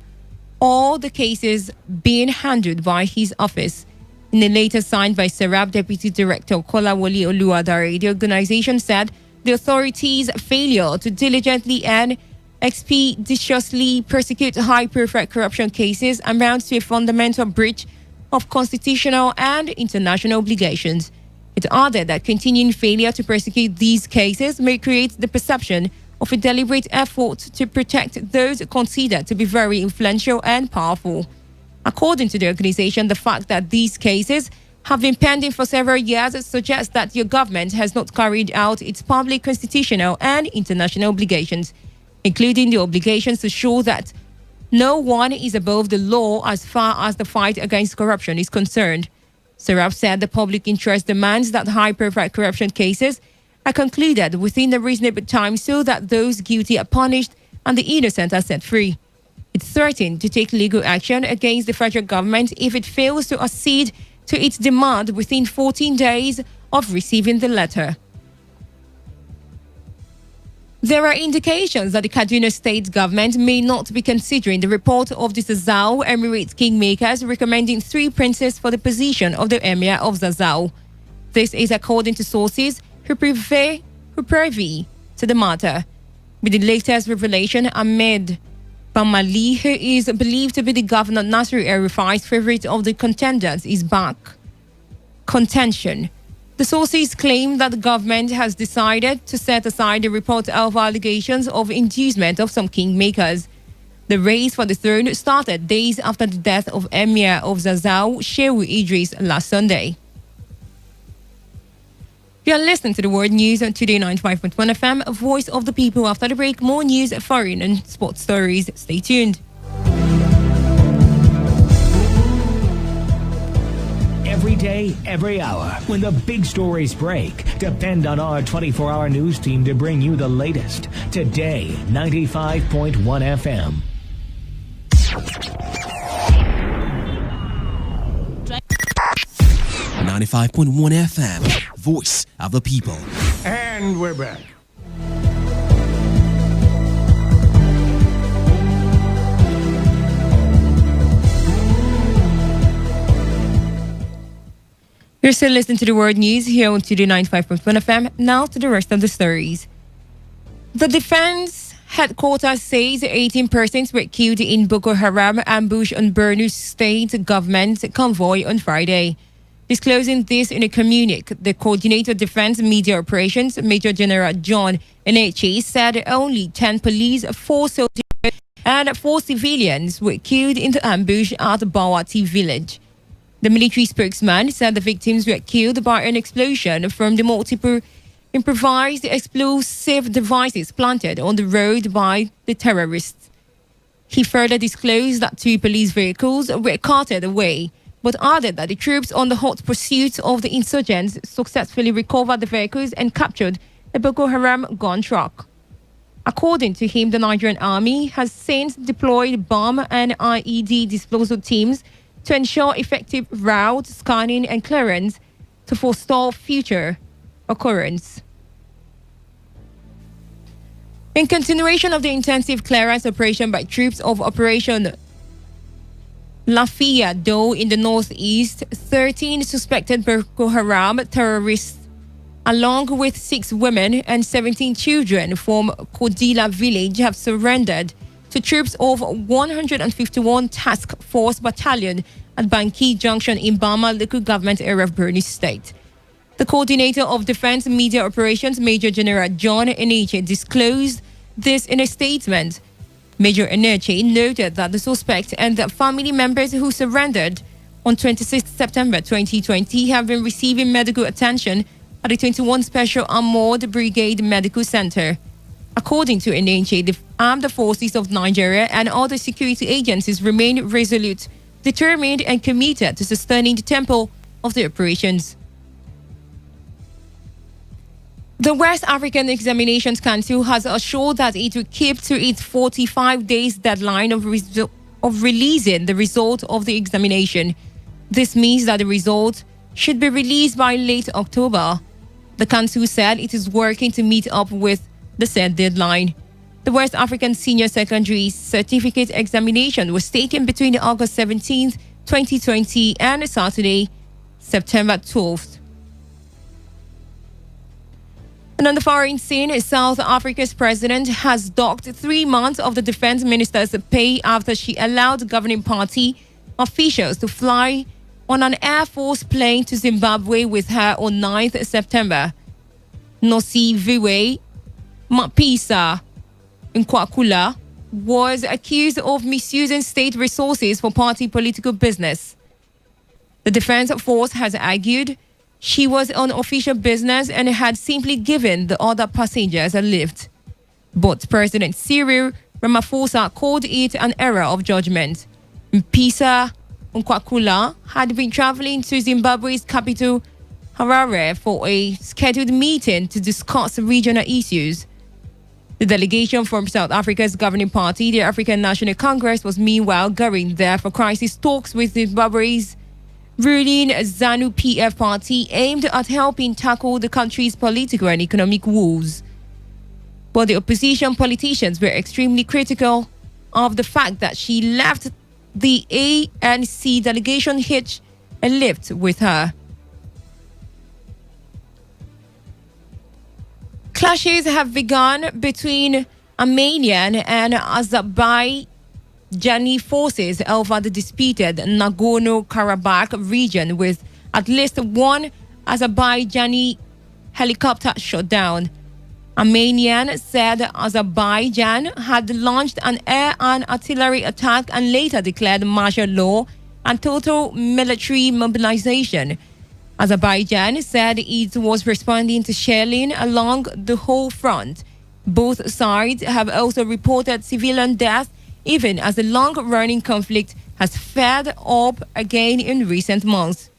all the cases being handled by his office. In a letter signed by Serap Deputy Director Kolawole Oluwadare, the organization said the authorities' failure to diligently and expeditiously prosecute high-profile corruption cases amounts to a fundamental breach of constitutional and international obligations. It added that continuing failure to prosecute these cases may create the perception of a deliberate effort to protect those considered to be very influential and powerful. According to the organization, the fact that these cases have been pending for several years suggests that your government has not carried out its public, constitutional, and international obligations, including the obligations to show that no one is above the law as far as the fight against corruption is concerned. Serap said the public interest demands that high-profile corruption cases are concluded within a reasonable time so that those guilty are punished and the innocent are set free. It threatened to take legal action against the federal government if it fails to accede to its demand within 14 days of receiving the letter. There are indications that the Kaduna state government may not be considering the report of the Zazzau Emirate kingmakers recommending 3 princes for the position of the Emir of Zazzau. This is according to sources who privy to the matter. With the latest revelation, Ahmed Bamali, who is believed to be the Governor Nasir El-Rufai's favorite of the contenders, is back. Contention. The sources claim that the government has decided to set aside the report of allegations of inducement of some kingmakers. The race for the throne started days after the death of Emir of Zazzau, Shehu Idris, last Sunday. You are listening to the World News on Today 95.1 FM, a voice of the people. After the break, more news, foreign and sports stories. Stay tuned. Every day, every hour, when the big stories break, depend on our 24-hour news team to bring you the latest. Today, 95.1 FM. .1 FM, voice of the people. And we're back. You're still listening to the World News here on Today 95.1 FM. Now to the rest of the stories. The defense headquarters says 18 persons were killed in Boko Haram ambush on Borno State government convoy on Friday. Disclosing this in a communique, the Coordinator of Defense Media Operations, Major General John Eneche, said only 10 police, 4 soldiers, and 4 civilians were killed in the ambush at Bawati village. The military spokesman said the victims were killed by an explosion from the multiple improvised explosive devices planted on the road by the terrorists. He further disclosed that 2 police vehicles were carted away, but added that the troops on the hot pursuit of the insurgents successfully recovered the vehicles and captured a Boko Haram gun truck. According to him, the Nigerian army has since deployed bomb and IED disposal teams to ensure effective route scanning and clearance to forestall future occurrence. In continuation of the intensive clearance operation by troops of Operation Lafia Do in the northeast, 13 suspected Boko Haram terrorists, along with 6 women and 17 children from Kodila village, have surrendered to troops of 151 Task Force Battalion at Banki Junction in Bama local government area of Borno State. The Coordinator of Defense Media Operations, Major General John Eneche, disclosed this in a statement. Major Eneche noted that the suspect and the family members who surrendered on 26 September 2020 have been receiving medical attention at the 21 Special Armored Brigade Medical Center. According to Eneche, the armed forces of Nigeria and other security agencies remain resolute, determined and committed to sustaining the tempo of the operations. The West African Examinations Council has assured that it will keep to its 45 days deadline of releasing the result of the examination. This means that the result should be released by late October. The council said it is working to meet up with the said deadline. The West African Senior Secondary Certificate Examination was taken between August 17th, 2020 and Saturday, September 12th. And on the foreign scene, South Africa's president has docked 3 months of the defense minister's pay after she allowed governing party officials to fly on an Air Force plane to Zimbabwe with her on 9th September. Nosiviwe Mapisa Nkwakula was accused of misusing state resources for party political business. The defense force has argued she was on official business and had simply given the other passengers a lift. But President Cyril Ramaphosa called it an error of judgment. Mpisa Nkwakula had been traveling to Zimbabwe's capital, Harare, for a scheduled meeting to discuss regional issues. The delegation from South Africa's governing party, the African National Congress, was meanwhile going there for crisis talks with Zimbabwe's ruling ZANU-PF party aimed at helping tackle the country's political and economic woes. But the opposition politicians were extremely critical of the fact that she left the ANC delegation hitch a lift with her. Clashes have begun between Armenian and Azerbaijani forces over the disputed Nagorno-Karabakh region, with at least one Azerbaijani helicopter shot down. Armenian said Azerbaijan had launched an air and artillery attack and later declared martial law and total military mobilization. Azerbaijan said it was responding to shelling along the whole front. Both sides have also reported civilian deaths, even as the long-running conflict has fed up again in recent months.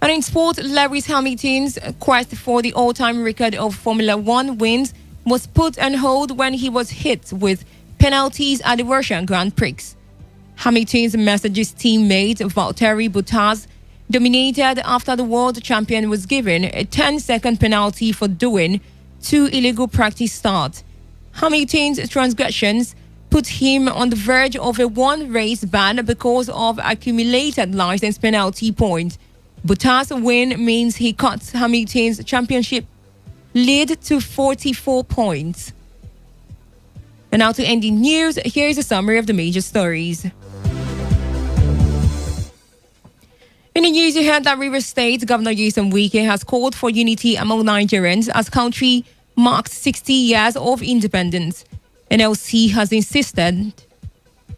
And in sport, Lewis Hamilton's quest for the all-time record of Formula One wins was put on hold when he was hit with penalties at the Russian Grand Prix. Hamilton's Mercedes teammate Valtteri Bottas dominated after the world champion was given a 10-second penalty for doing 2 illegal practice starts. Hamilton's transgressions put him on the verge of a one-race ban because of accumulated license penalty points. Bottas' win means he cuts Hamilton's championship lead to 44 points. And now to end the news, here's a summary of the major stories. In the news, you heard that Rivers State Governor Nyesom Wike has called for unity among Nigerians as country marks 60 years of independence. NLC has insisted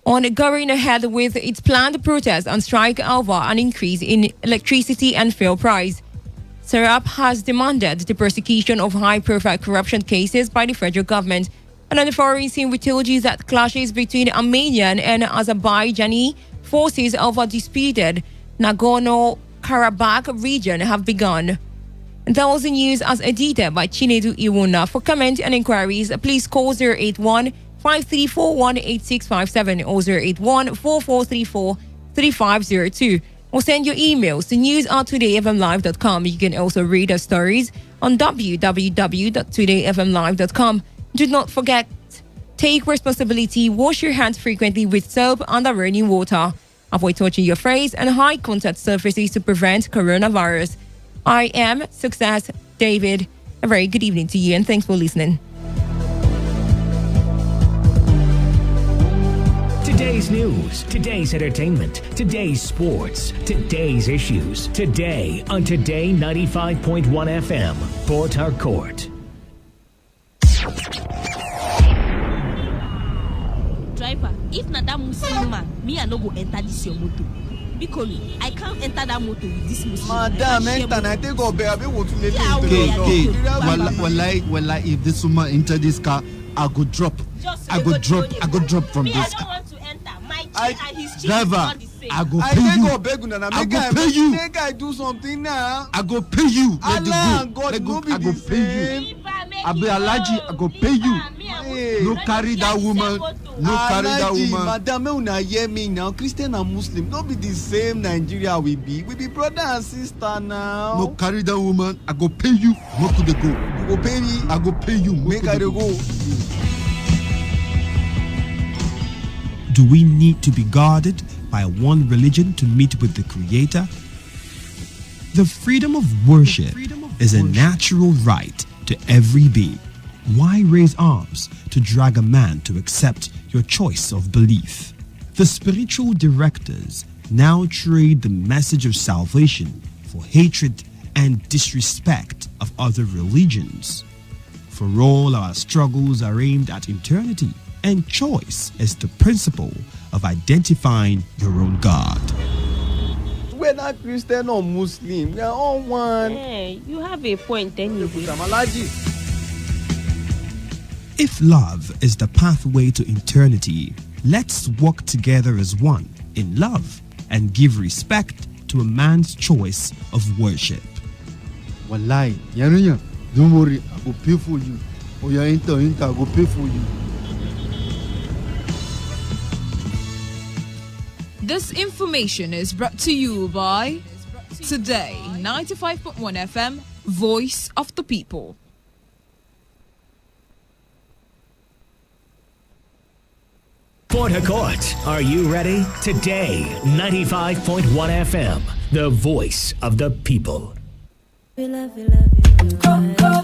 on going ahead with its planned protest and strike over an increase in electricity and fuel price. Serap has demanded the prosecution of high-profile corruption cases by the federal government. And on the foreign scene, we told you that clashes between Armenian and Azerbaijani forces over disputed Nagorno-Karabakh region have begun. And that was the news as edited by Chinedu Iwuna. For comment and inquiries, please call 081-5341-8657 or 081-4434-3502. Or send your emails to news@todayfmlive.com. You can also read our stories on www.todayfmlive.com. Do not forget, take responsibility, wash your hands frequently with soap and running water. Avoid touching your face and high contact surfaces to prevent coronavirus. I am Success David. A very good evening to you and thanks for listening. Today's news, today's entertainment, today's sports, today's issues. Today on Today 95.1 FM, Port Harcourt. Driver, if not that Muslim man, me I no go enter this your motor. Because I can't enter that motor with this Muslim. Madam, enter. I take over. I want to let Well, if this woman enter this car, I go drop. I go drop from me, this I don't car. want to enter. My chain and his chain Driver, is not the same. I go I pay can't you. go beg una. I go pay you. Make I do something now. I go pay you. Allah, God, Let no go. be I go the pay you. same. I be allergic. I go pay you. No carry that woman. No carry that woman. Madam, make una hear me now. Christian and Muslim, no be the same Nigeria we be. We be brother and sister now. No carry that woman. I go pay you. No to the go. You go pay me. I go pay you. Make I dey go. Do we need to be guarded by one religion to meet with the Creator? The freedom of worship is a natural right to every being. Why raise arms to drag a man to accept your choice of belief? The spiritual directors now trade the message of salvation for hatred and disrespect of other religions. For all our struggles are aimed at eternity, and choice is the principle of identifying your own God. Whether Christian or Muslim, we are all one. Hey, you have a point anyway. If love is the pathway to eternity, let's walk together as one in love and give respect to a man's choice of worship. Wallahi, Yanunya, don't worry, I will pay for you. Or your inter, I will pay for you. This information is brought to you by Today 95.1 FM, Voice of the People. Port Harcourt, are you ready? Today 95.1 FM, the voice of the people. We love you, love you.